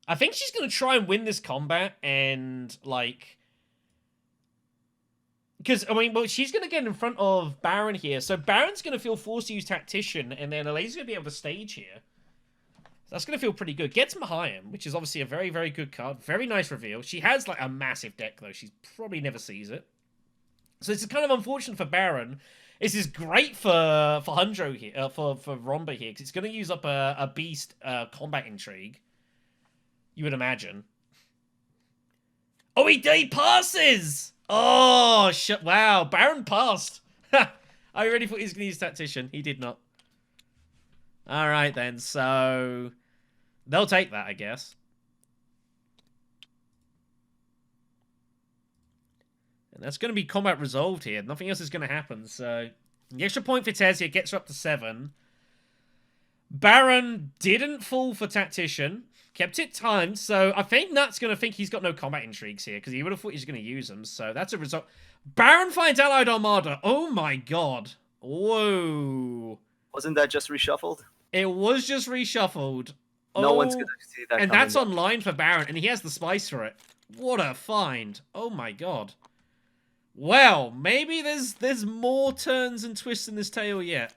I think she's going to try and win this combat and, like... Because, I mean, well, she's going to get in front of Baron here. So Baron's going to feel forced to use Tactician, and then Alaze's going to be able to stage here. So that's going to feel pretty good. Gets Mahayim, which is obviously a very, very good card. Very nice reveal. She has, like, a massive deck, though. She probably never sees it. So this is kind of unfortunate for Baron. This is great for Hundro here, for Romba here, because it's going to use up a beast combat intrigue. You would imagine. Oh, he passes! Oh, wow. Baron passed. I really thought he was going to use Tactician. He did not. All right, then. So, they'll take that, I guess. And that's going to be combat resolved here. Nothing else is going to happen. So, the extra point for Tezia gets her up to 7. Baron didn't fall for Tactician. Kept it timed, so I think Nut's going to think he's got no combat intrigues here, because he would have thought he's going to use them, so that's a result. Baron finds Allied Armada. Oh my god. Whoa. Wasn't that just reshuffled? It was just reshuffled. No one's going to see that and coming. that's online for Baron, and he has the spice for it. What a find. Oh my god. Well, maybe there's more turns and twists in this tale yet.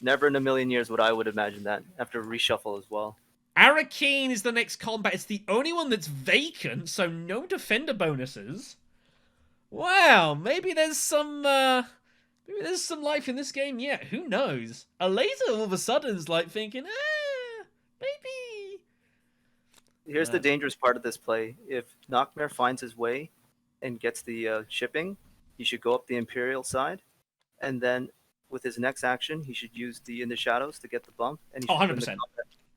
Never in a million years would I imagine that, after reshuffle as well. Arakeen is the next combat. It's the only one that's vacant, so no defender bonuses. Wow, maybe there's some life in this game yet. Who knows? A laser all of a sudden is like thinking, maybe. Here's the dangerous part of this play. If Nachtmahr finds his way and gets the shipping, he should go up the Imperial side, and then with his next action, he should use the In the Shadows to get the bump. And he should 100%.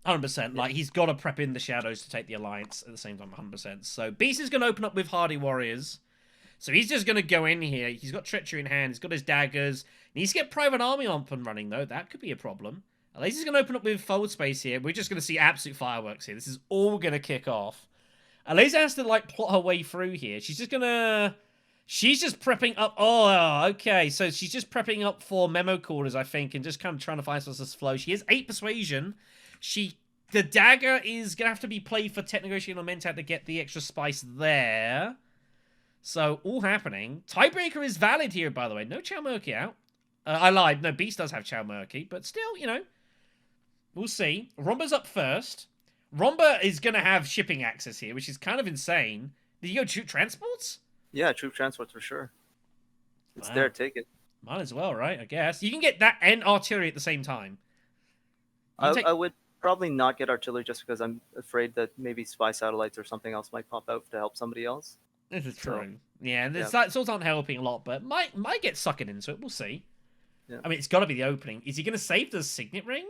100%. Like, he's got to prep in the Shadows to take the Alliance at the same time, 100%. So, Beast is going to open up with Hardy Warriors. So, he's just going to go in here. He's got Treachery in hand. He's got his daggers. He needs to get Private Army up and running, though. That could be a problem. Alaze's going to open up with Fold Space here. We're just going to see absolute fireworks here. This is all going to kick off. Alaze has to, like, plot her way through here. She's just going to... She's just prepping up... Oh, okay. So, she's just prepping up for Memo Quarters, I think, and just kind of trying to find some of this flow. She has 8 Persuasion. The dagger is going to have to be played for Tech Negotiating on Mentat to get the extra spice there. So, all happening. Tiebreaker is valid here, by the way. No Chow Murky out. I lied. No, Beast does have Chow Murky. But still, you know. We'll see. Romba's up first. Romba is going to have shipping access here, which is kind of insane. Did you go troop transports? Yeah, troop transports for sure. It's there. Take it. Might as well, right? I guess. You can get that and artillery at the same time. I would probably not get artillery just because I'm afraid that maybe spy satellites or something else might pop out to help somebody else. This is true. Yeah, and the swords aren't helping a lot, but might get sucking into it. We'll see. Yeah. I mean, it's got to be the opening. Is he going to save the Signet Ring?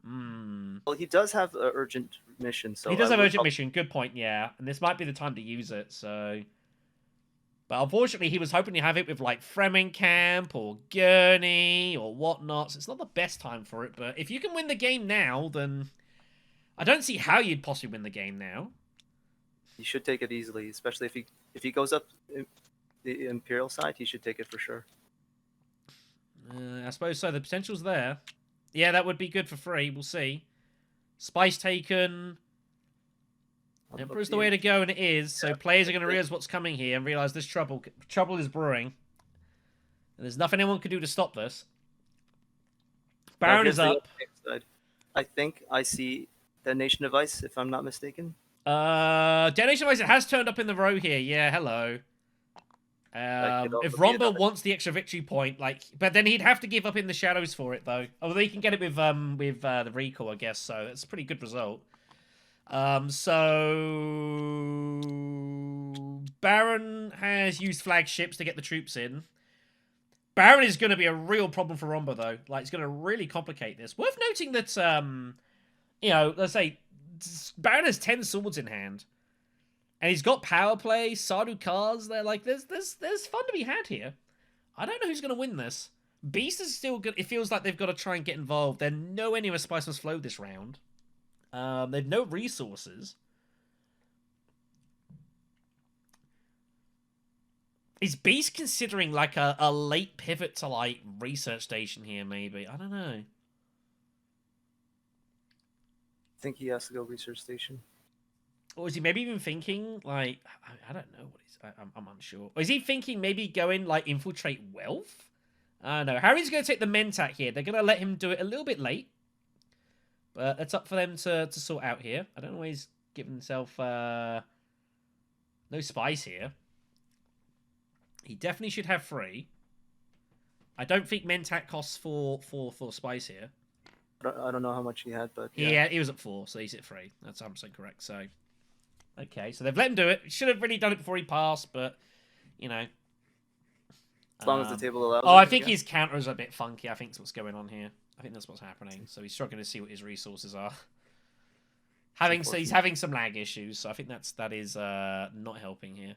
Well, he does have an urgent mission, so He does I have would urgent mission. Good point, yeah. And this might be the time to use it, so... But unfortunately, he was hoping to have it with, like, Fremingkamp or Gurney or whatnot. So it's not the best time for it, but if you can win the game now, then... I don't see how you'd possibly win the game now. He should take it easily, especially if he goes up the Imperial side, he should take it for sure. I suppose so. The potential's there. Yeah, that would be good for free. We'll see. Spice taken. Emperor's the way to go, and it is. So players are going to realize what's coming here and realize this trouble is brewing. And there's nothing anyone can do to stop this. Baron is up. I think I see Detonation Device, if I'm not mistaken. Detonation Device, it has turned up in the row here. Yeah, hello. If Romba wants the extra victory point, like, but then he'd have to give up in the shadows for it, though. Although he can get it with the recall, I guess. So it's a pretty good result. So Baron has used flagships to get the troops in. Baron is going to be a real problem for Romba, though. Like, it's going to really complicate this. Worth noting that, you know, let's say Baron has 10 swords in hand. And he's got power play, Sardu cards. They're like, there's fun to be had here. I don't know who's going to win this. Beast is still good. It feels like they've got to try and get involved. They're nowhere near a Spice Must Flow this round. They've no resources. Is Beast considering like a late pivot to like research station here? Maybe, I don't know. I think he has to go research station. Or is he maybe even thinking, like, I don't know what he's... I'm unsure. Or is he thinking maybe going, like, infiltrate wealth? I don't know. Harry's going to take the Mentat here. They're going to let him do it a little bit late. But that's up for them to sort out here. I don't know why he's giving himself no spice here. He definitely should have 3. I don't think Mentat costs 4 spice here. I don't know how much he had, but... Yeah, he was at 4, so he's at 3. That's 100% correct, so... Okay, so they've let him do it. Should have really done it before he passed, but, you know. As long as the table allows I think his counter is a bit funky. I think that's what's going on here. I think that's what's happening. So he's struggling to see what his resources are. He's having some lag issues, so I think that is not helping here.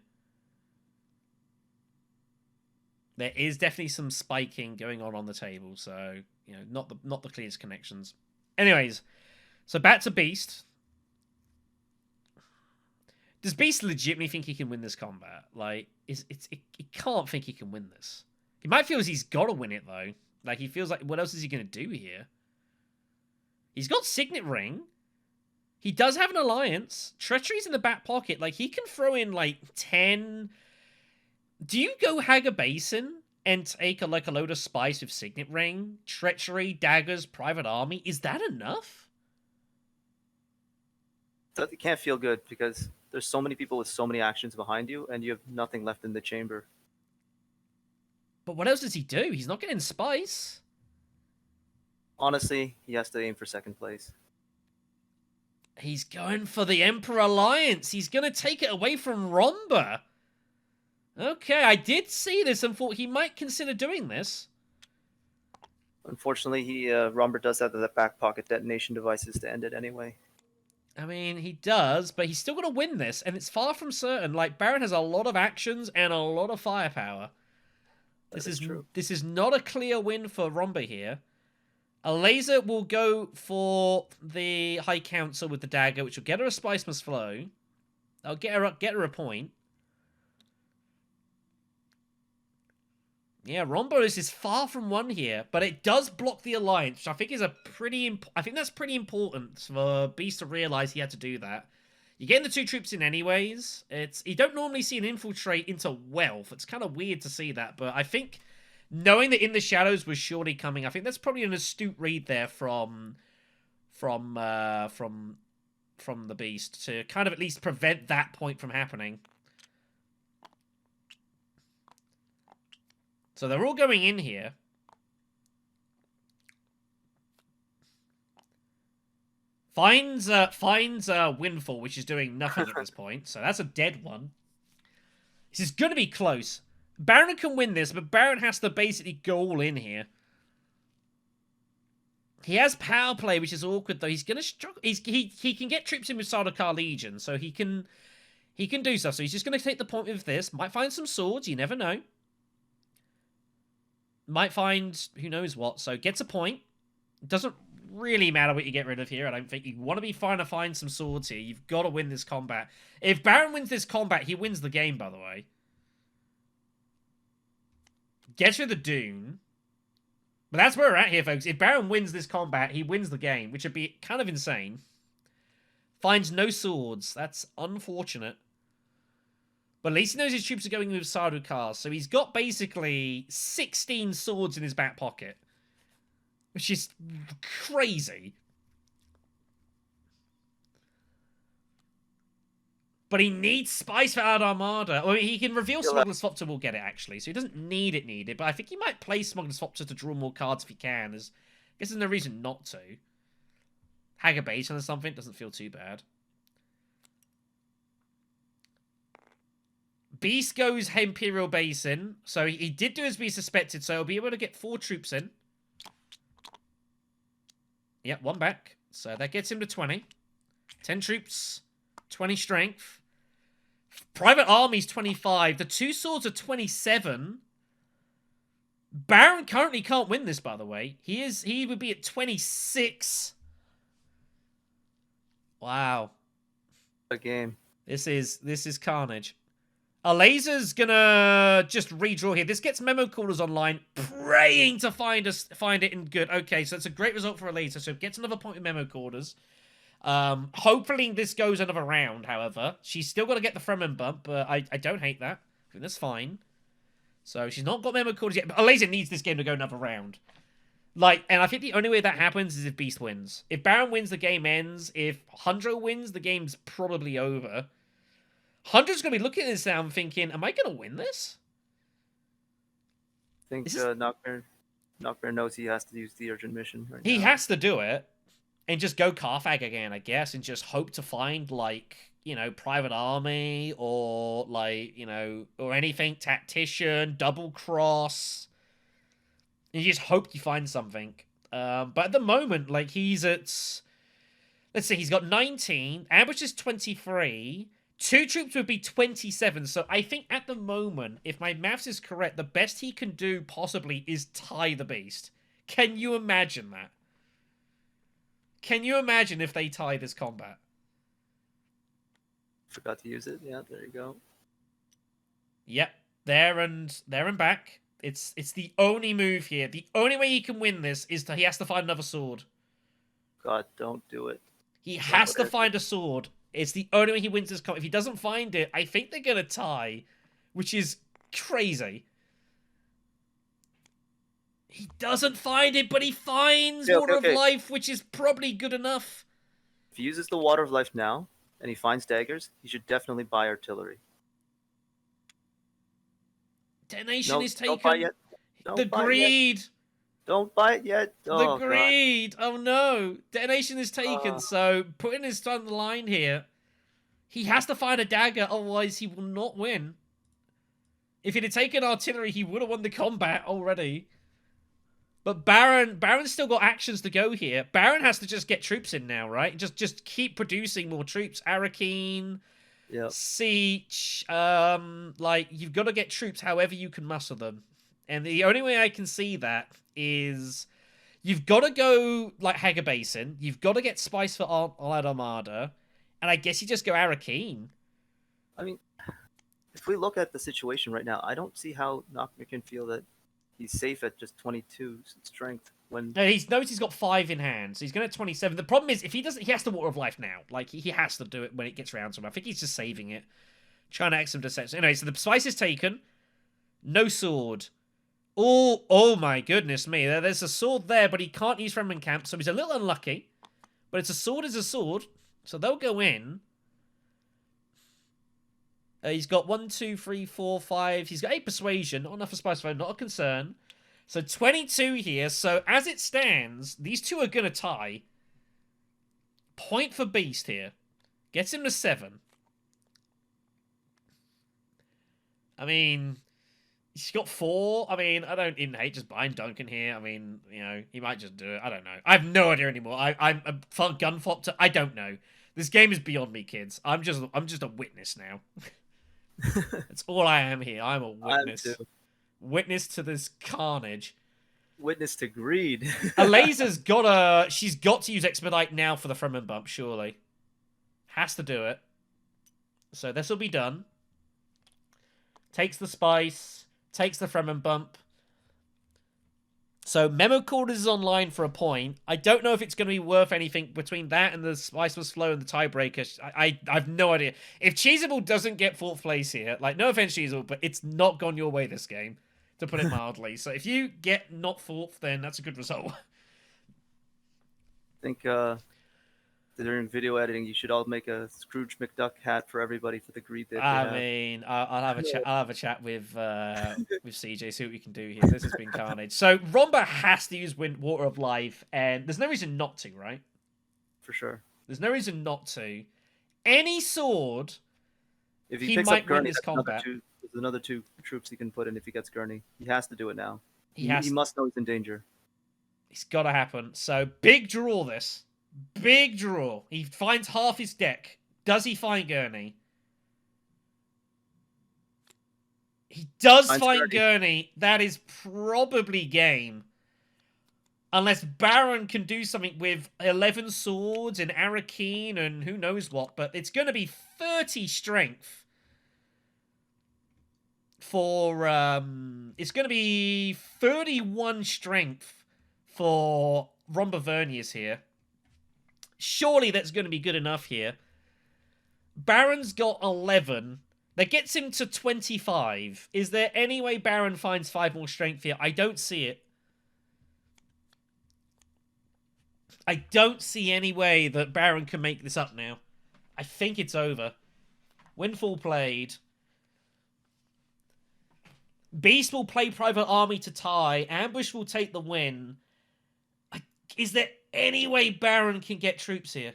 There is definitely some spiking going on the table, so, you know, not the clearest connections. Anyways, so back to Beast. Does Beast legitimately think he can win this combat? Like, he can't think he can win this. He might feel as he's got to win it, though. Like, he feels like, what else is he going to do here? He's got Signet Ring. He does have an alliance. Treachery's in the back pocket. Like, he can throw in, like, 10... Do you go Haga Basin and take, a load of spice with Signet Ring? Treachery, daggers, private army? Is that enough? It can't feel good, because... There's so many people with so many actions behind you, and you have nothing left in the chamber. But what else does he do? He's not getting spice. Honestly, he has to aim for 2nd place. He's going for the Emperor Alliance. He's going to take it away from Romba. Okay, I did see this and thought he might consider doing this. Unfortunately, Romber does have the back pocket detonation devices to end it anyway. I mean, he does, but he's still going to win this, and it's far from certain. Like, Baron has a lot of actions and a lot of firepower. This is true. This is not a clear win for Romba here. A laser will go for the High Council with the dagger, which will get her a Spice Must Flow. I'll get her a point. Yeah, Romba is far from one here, but it does block the alliance, which I think is I think that's pretty important for Beast to realize he had to do that. You're getting the 2 troops in anyways. You don't normally see an infiltrate into wealth. It's kind of weird to see that, but I think knowing that In the Shadows was surely coming, I think that's probably an astute read there from the Beast to kind of at least prevent that point from happening. So they're all going in here. Finds Windfall, which is doing nothing at this point. So that's a dead one. This is going to be close. Baron can win this, but Baron has to basically go all in here. He has power play, which is awkward though. He's gonna struggle. He can get troops in with Sardaukar Legion, so he can do stuff. So he's just gonna take the point with this. Might find some swords. You never know. Might find who knows what. So gets a point. Doesn't really matter what you get rid of here. I don't think you want to be trying to find some swords here. You've got to win this combat. If Baron wins this combat, he wins the game. By the way, gets rid of the Dune. But that's where we're at here, folks. If Baron wins this combat, he wins the game, which would be kind of insane. Finds no swords. That's unfortunate. But at least he knows his troops are going with Sardaukar, so he's got basically 16 swords in his back pocket. Which is crazy. But he needs Spice for Armada. I mean, he can reveal Smuggler's Swapter will get it, actually. So he doesn't need it. But I think he might play Smuggler's Swapter to draw more cards if he can. I guess there's no reason not to. Hagger Basin or something doesn't feel too bad. Beast goes Imperial Basin. So he did do as we suspected. So he'll be able to get 4 troops in. Yep, 1 back. So that gets him to 20. 10 troops. 20 strength. Private Army's 25. The 2 swords are 27. Baron currently can't win this, by the way. He would be at 26. Wow. A game. This is carnage. A laser's gonna just redraw here. This gets memo callers online, praying to find it in good. Okay, so it's a great result for a laser. So it gets another point with memo callers. Hopefully this goes another round, however. She's still got to get the Fremen bump, but I don't hate that. I think that's fine. So she's not got memo callers yet, but a laser needs this game to go another round. And I think the only way that happens is if Beast wins. If Baron wins, the game ends. If Hundro wins, the game's probably over. Hundred's going to be looking at this now and thinking, am I going to win this? I think Nachtmahr knows he has to use the urgent mission right now. He has to do it. And just go Carthag again, I guess, and just hope to find, Private Army, or, or anything, Tactician, Double Cross. And you just hope you find something. But at the moment, he's at... Let's see, he's got 19. Ambush is 23. 2 troops would be 27. So I think at the moment, if my maths is correct, the best he can do, possibly, is tie the Beast. Can you imagine that? Can you imagine if they tie this combat? Forgot to use it. Yeah, there you go. Yep, there and back. It's the only move here. The only way he can win this is he has to find another sword. God, don't do it. He has to find a sword. It's the only way he wins this combat. If he doesn't find it, I think they're gonna tie, which is crazy. He doesn't find it, but he finds Water of Life, which is probably good enough. If he uses the Water of Life now, and he finds daggers, he should definitely buy artillery. Detonation is taken. Don't buy yet. The greed. Don't buy it yet. The greed. God. Oh no. Detonation is taken, so putting his son on the line here. He has to find a dagger, otherwise he will not win. If he'd have taken artillery, he would have won the combat already. But Baron's still got actions to go here. Baron has to just get troops in now, right? Just keep producing more troops. Arakeen, Siege. You've got to get troops however you can muster them. And the only way I can see that is you've got to go Hagger Basin. You've got to get Spice for Allied Armada. And I guess you just go Arakeen. I mean, if we look at the situation right now, I don't see how Nachtmahr can feel that he's safe at just 22 strength when... No, he's got 5 in hand, so he's going to 27. The problem is, if he doesn't, he has the Water of Life now. He has to do it when it gets around to him. I think he's just saving it. Trying to X him to set. Anyway, so the Spice is taken. No sword. Oh my goodness me. There's a sword there, but he can't use Fremen Camp, so he's a little unlucky. But it's a sword is a sword, so they'll go in. He's got 1, 2, 3, 4, 5. He's got 8 persuasion. Not enough for Spice Phone, not a concern. So 22 here. So as it stands, these two are going to tie. Point for Beast here. Gets him to 7. I mean, He's got 4. I mean, I don't even hate just buying Duncan here. I mean, he might just do it. I don't know. I have no idea anymore. I'm a gun fop. I don't know. This game is beyond me, kids. I'm just a witness now. That's all I am here. I'm a witness. Witness to this carnage. Witness to greed. Eliza's she's got to use Expedite now for the Fremen bump, surely. Has to do it. So this will be done. Takes the spice, takes the Fremen bump. So Memo Quarters is online for a point. I don't know if it's going to be worth anything between that and the Spiceless Flow and the tiebreaker. I have no idea. If Cheesable doesn't get 4th place here, like, no offense, Cheesable, but it's not gone your way this game, to put it mildly. So if you get not 4th, then that's a good result. I think during video editing, you should all make a Scrooge McDuck hat for everybody for the greed that I mean, I'll have a chat. I'll have a chat with CJ. See what we can do here. This has been carnage. So Romba has to use Water of Life, and there's no reason not to, right? For sure. There's no reason not to. Any sword, if he might win this combat. There's another 2 troops he can put in if he gets Gurney. He has to do it now. He must know he's in danger. It's got to happen. So big draw this. Big draw. He finds half his deck. Does he find Gurney? He does find Gurney. That is probably game. Unless Baron can do something with 11 swords and Arakeen and who knows what. But it's going to be 30 strength for... it's going to be 31 strength for Romba Vernius here. Surely that's going to be good enough here. Baron's got 11. That gets him to 25. Is there any way Baron finds 5 more strength here? I don't see it. I don't see any way that Baron can make this up now. I think it's over. Windfall played. Beast will play Private Army to tie. Ambush will take the win. Is there any way Baron can get troops here?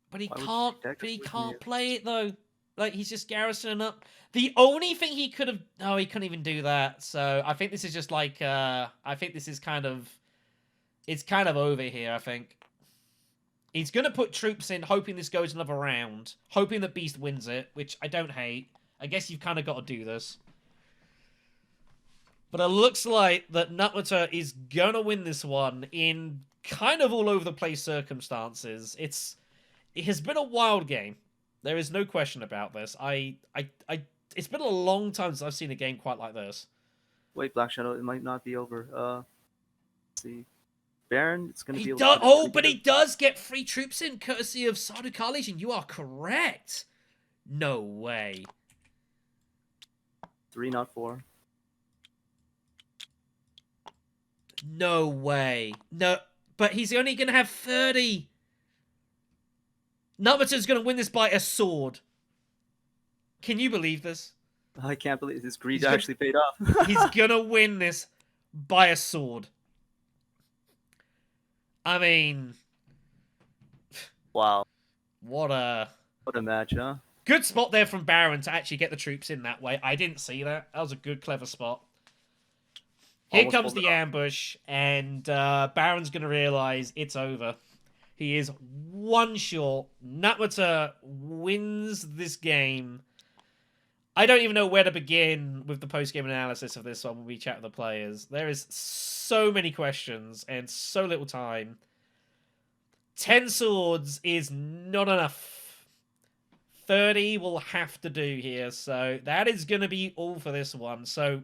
But he can't. But he can't play it though. Like, he's just garrisoning up. The only thing he could have... Oh, he couldn't even do that. So I think this is just like... I think this is kind of... It's kind of over here, I think. He's going to put troops in, hoping this goes another round. Hoping that Beast wins it, which I don't hate. I guess you've kind of got to do this. But it looks like that Nachtmahr is going to win this one in kind of all over the place circumstances. It has been a wild game. There is no question about this. It's been a long time since I've seen a game quite like this. Wait, BlackShadow, it might not be over. Let's see. Baron, it's going to be... But he does get 3 troops in, courtesy of Sardaukar Legion. You are correct. No way. 3, not 4. No way. No, but he's only going to have 30. Nachtmahr's going to win this by a sword. Can you believe this? I can't believe this greed actually paid off. He's going to win this by a sword. I mean... Wow. What a match, huh? Good spot there from Baron to actually get the troops in that way. I didn't see that. That was a good, clever spot. Here comes the ambush, and Baron's going to realize it's over. He is 1 short. Nachtmahr wins this game. I don't even know where to begin with the post-game analysis of this one when we chat with the players. There is so many questions and so little time. 10 swords is not enough. 30 will have to do here, so that is going to be all for this one. So...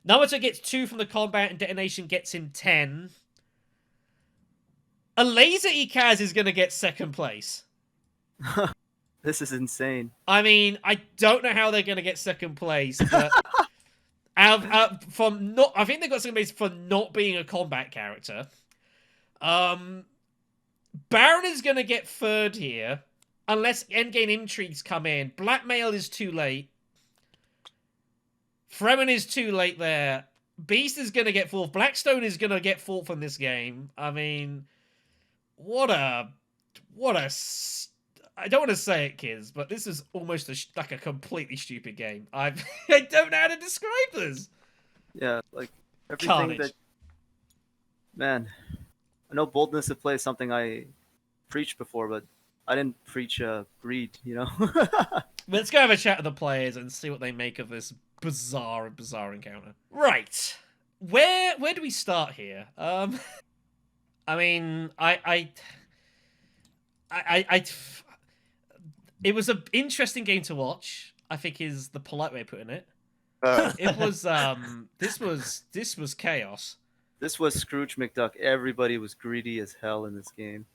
Nachtmahr gets 2 from the combat, and Detonation gets him 10. A laser Ikaz is going to get 2nd place. This is insane. I mean, I don't know how they're going to get 2nd place, but I think they got 2nd place for not being a combat character. Baron is going to get 3rd here, unless endgame intrigues come in. Blackmail is too late. Fremen is too late there. Beast is going to get 4th. BlackStone is going to get 4th in this game. I mean, what a I don't want to say it, kids, but this is almost like a completely stupid game. I don't know how to describe this. Yeah, like everything Carnage. that. Man, I know boldness of play is something I preached before, but I didn't preach greed. Let's go have a chat with the players and see what they make of this bizarre encounter. Right. Where do we start here? I mean, it was an interesting game to watch, I think is the polite way of putting it. It was this was chaos. This was Scrooge McDuck. Everybody was greedy as hell in this game.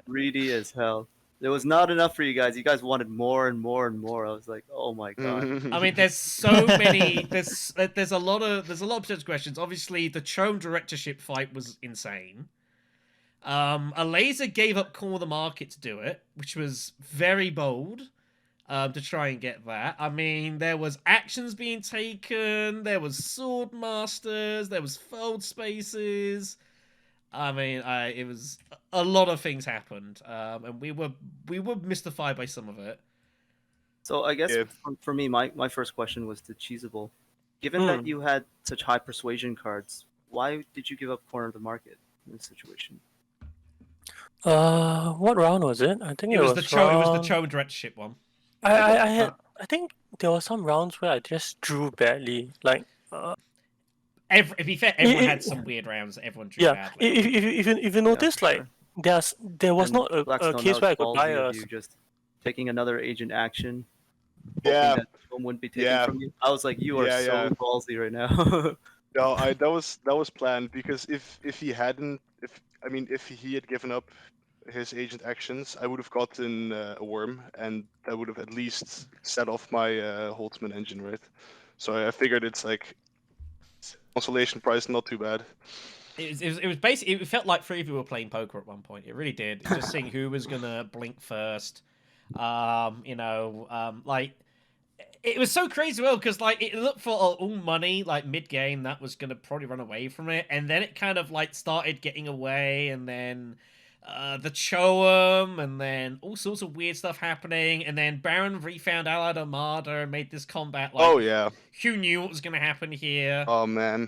Greedy as hell. There was not enough for you guys. You guys wanted more and more and more. I was like, oh my god. I mean, there's so many. There's a lot of potential questions. Obviously, the Chome directorship fight was insane. A laser gave up core of the market to do it, which was very bold. To try and get that. I mean, there was actions being taken. There was sword masters. There was fold spaces. I mean, it was a lot of things happened, and we were mystified by some of it. So I guess for me, my first question was to Cheesable. Given that you had such high persuasion cards, why did you give up corner of the market in this situation? What round was it? I think It was the round... Chome directorship one. I think there were some rounds where I just drew badly. Like, to be fair, everyone had some weird rounds. Everyone drew badly. If you notice, like, there was not a case where I could buy a. You just taking another agent action. Yeah, that wouldn't be taken from you. I was like, you are so ballsy right now. No, that was planned because if he hadn't, if he had given up his agent actions, I would have gotten a worm, and that would have at least set off my Holtzman engine, right? So I figured it's like consolation prize, not too bad. It was basically, it felt like three of you were playing poker at one point. It really did. Just seeing who was gonna blink first. Like it was so crazy, well, because like it looked for all money like mid game that was gonna probably run away from it, and then it kind of like started getting away, and then the Choem, and then all sorts of weird stuff happening, and then Baron refound Allied Armada and made this combat like, oh yeah, who knew what was going to happen here? Oh man,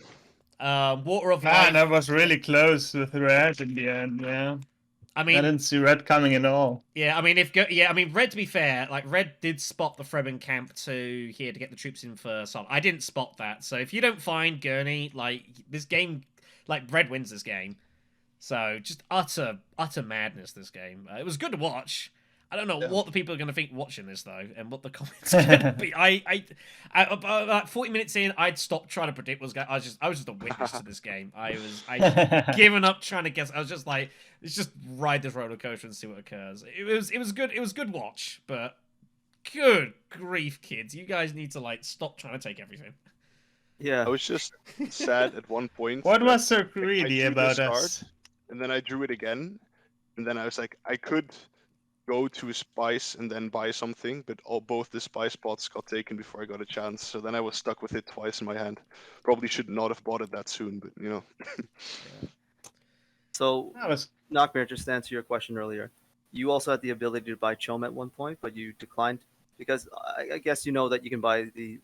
Water of Man, Life. that was really close with Red in the end. Yeah, I mean, I didn't see Red coming at all. Yeah, I mean, Red, to be fair, like Red did spot the Fremen camp to here to get the troops in for Sol. I didn't spot that, so if you don't find Gurney, like this game, like Red wins this game. So just utter madness. This game. It was good to watch. I don't know what the people are going to think watching this though, and what the comments are going to be. I about 40 minutes in, I'd stopped trying to predict what's going. I was just a witness to this game. I given up trying to guess. I was just like, let's just ride this roller coaster and see what occurs. It was good. It was good watch, but good grief, kids, you guys need to like stop trying to take everything. Yeah, I was just sad at one point. What was so greedy about us? And then I drew it again, and then I was like, I could go to a spice and then buy something, but both the spice spots got taken before I got a chance. So then I was stuck with it twice in my hand. Probably should not have bought it that soon, but you know. So, Nachtmahr, just to answer your question earlier, you also had the ability to buy Chome at one point, but you declined because I guess you know that you can buy the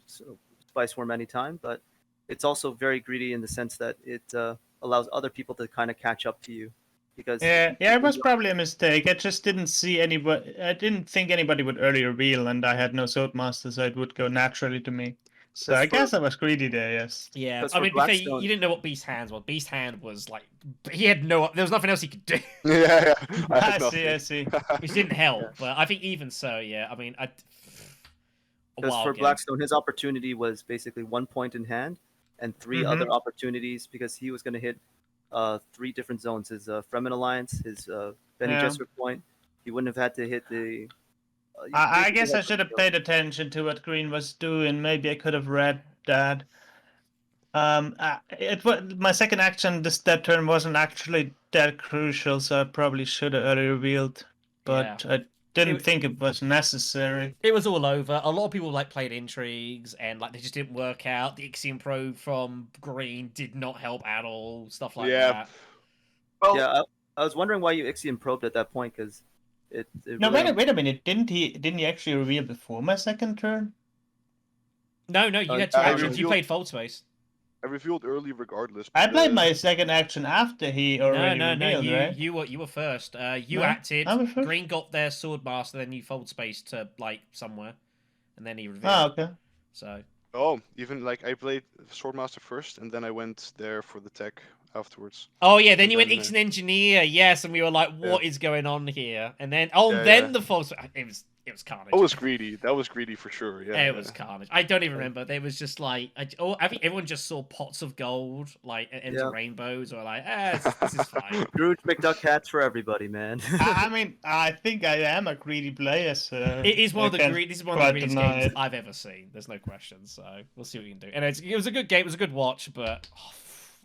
spice worm anytime, but it's also very greedy in the sense that it allows other people to kind of catch up to you. Because it was probably a mistake. I just didn't see anybody. I didn't think anybody would early reveal, and I had no Swordmaster, so it would go naturally to me. So I guess I was greedy there. Yes. Yeah. I mean, you didn't know what Beast Hands was. Beast Hand was like he had no. There was nothing else he could do. Yeah. I see. Which didn't help, but I think even so, yeah. I mean, because for BlackStone, his opportunity was basically 1 point in hand and 3 other opportunities because he was going to hit 3 different zones: his Fremen Alliance, his Bene Gesserit point. He wouldn't have had to hit the. I guess I should have paid attention to what Green was doing. Maybe I could have read that. My second action that turn wasn't actually that crucial, so I probably should have early revealed. But I didn't think it was necessary. It was all over. A lot of people like played intrigues and like they just didn't work out. The Ixion probe from Green did not help at all. Stuff like that. Well, yeah, I was wondering why you Ixion probed at that point because No, wait a minute. Didn't he actually reveal before my second turn? No, you had two I actions. You revealed- played Fold Space. I revealed early regardless. I played because- my second action after he already No. revealed, right? You were first. You No? acted. I was first? Green got their Swordmaster, then you Fold Space to like somewhere, and then he revealed. Oh, okay. So Oh, even like I played Swordmaster first, and then I went there for the tech afterwards. oh yeah, then And you went then, Ancient Engineer, yes, and we were like, what is going on here? And then then the Fold Space. It was carnage. That was greedy. That was greedy for sure. Yeah. It was carnage. I don't even remember. There was just like, I think everyone just saw pots of gold, like into rainbows, or like, this is fine. Scrooge McDuck hats for everybody, man. I mean, I think I am a greedy player, so It is one of I the can't this is one of quite the greatest deny games it. I've ever seen. There's no question. So we'll see what we can do. And it was a good game. It was a good watch, but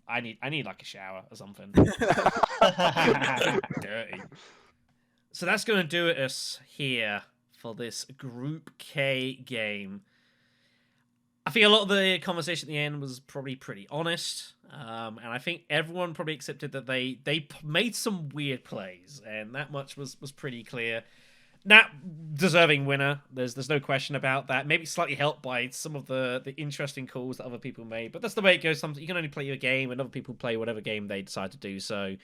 I need like a shower or something. Dirty. So that's going to do it us here for this Group K game. I think a lot of the conversation at the end was probably pretty honest, and I think everyone probably accepted that they made some weird plays, and that much was pretty clear. Nat, deserving winner. There's no question about that. Maybe slightly helped by some of the interesting calls that other people made, but that's the way it goes. Sometimes you can only play your game, and other people play whatever game they decide to do. So,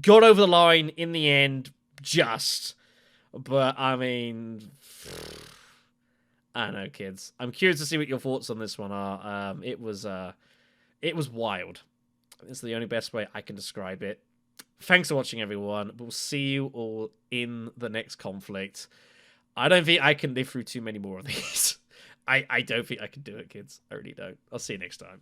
got over the line in the end, just. But I mean, I don't know, kids. I'm curious to see what your thoughts on this one are. It was wild. It's the only best way I can describe it. Thanks for watching, everyone. We'll see you all in the next conflict. I don't think I can live through too many more of these. I don't think I can do it, kids. I really don't. I'll see you next time.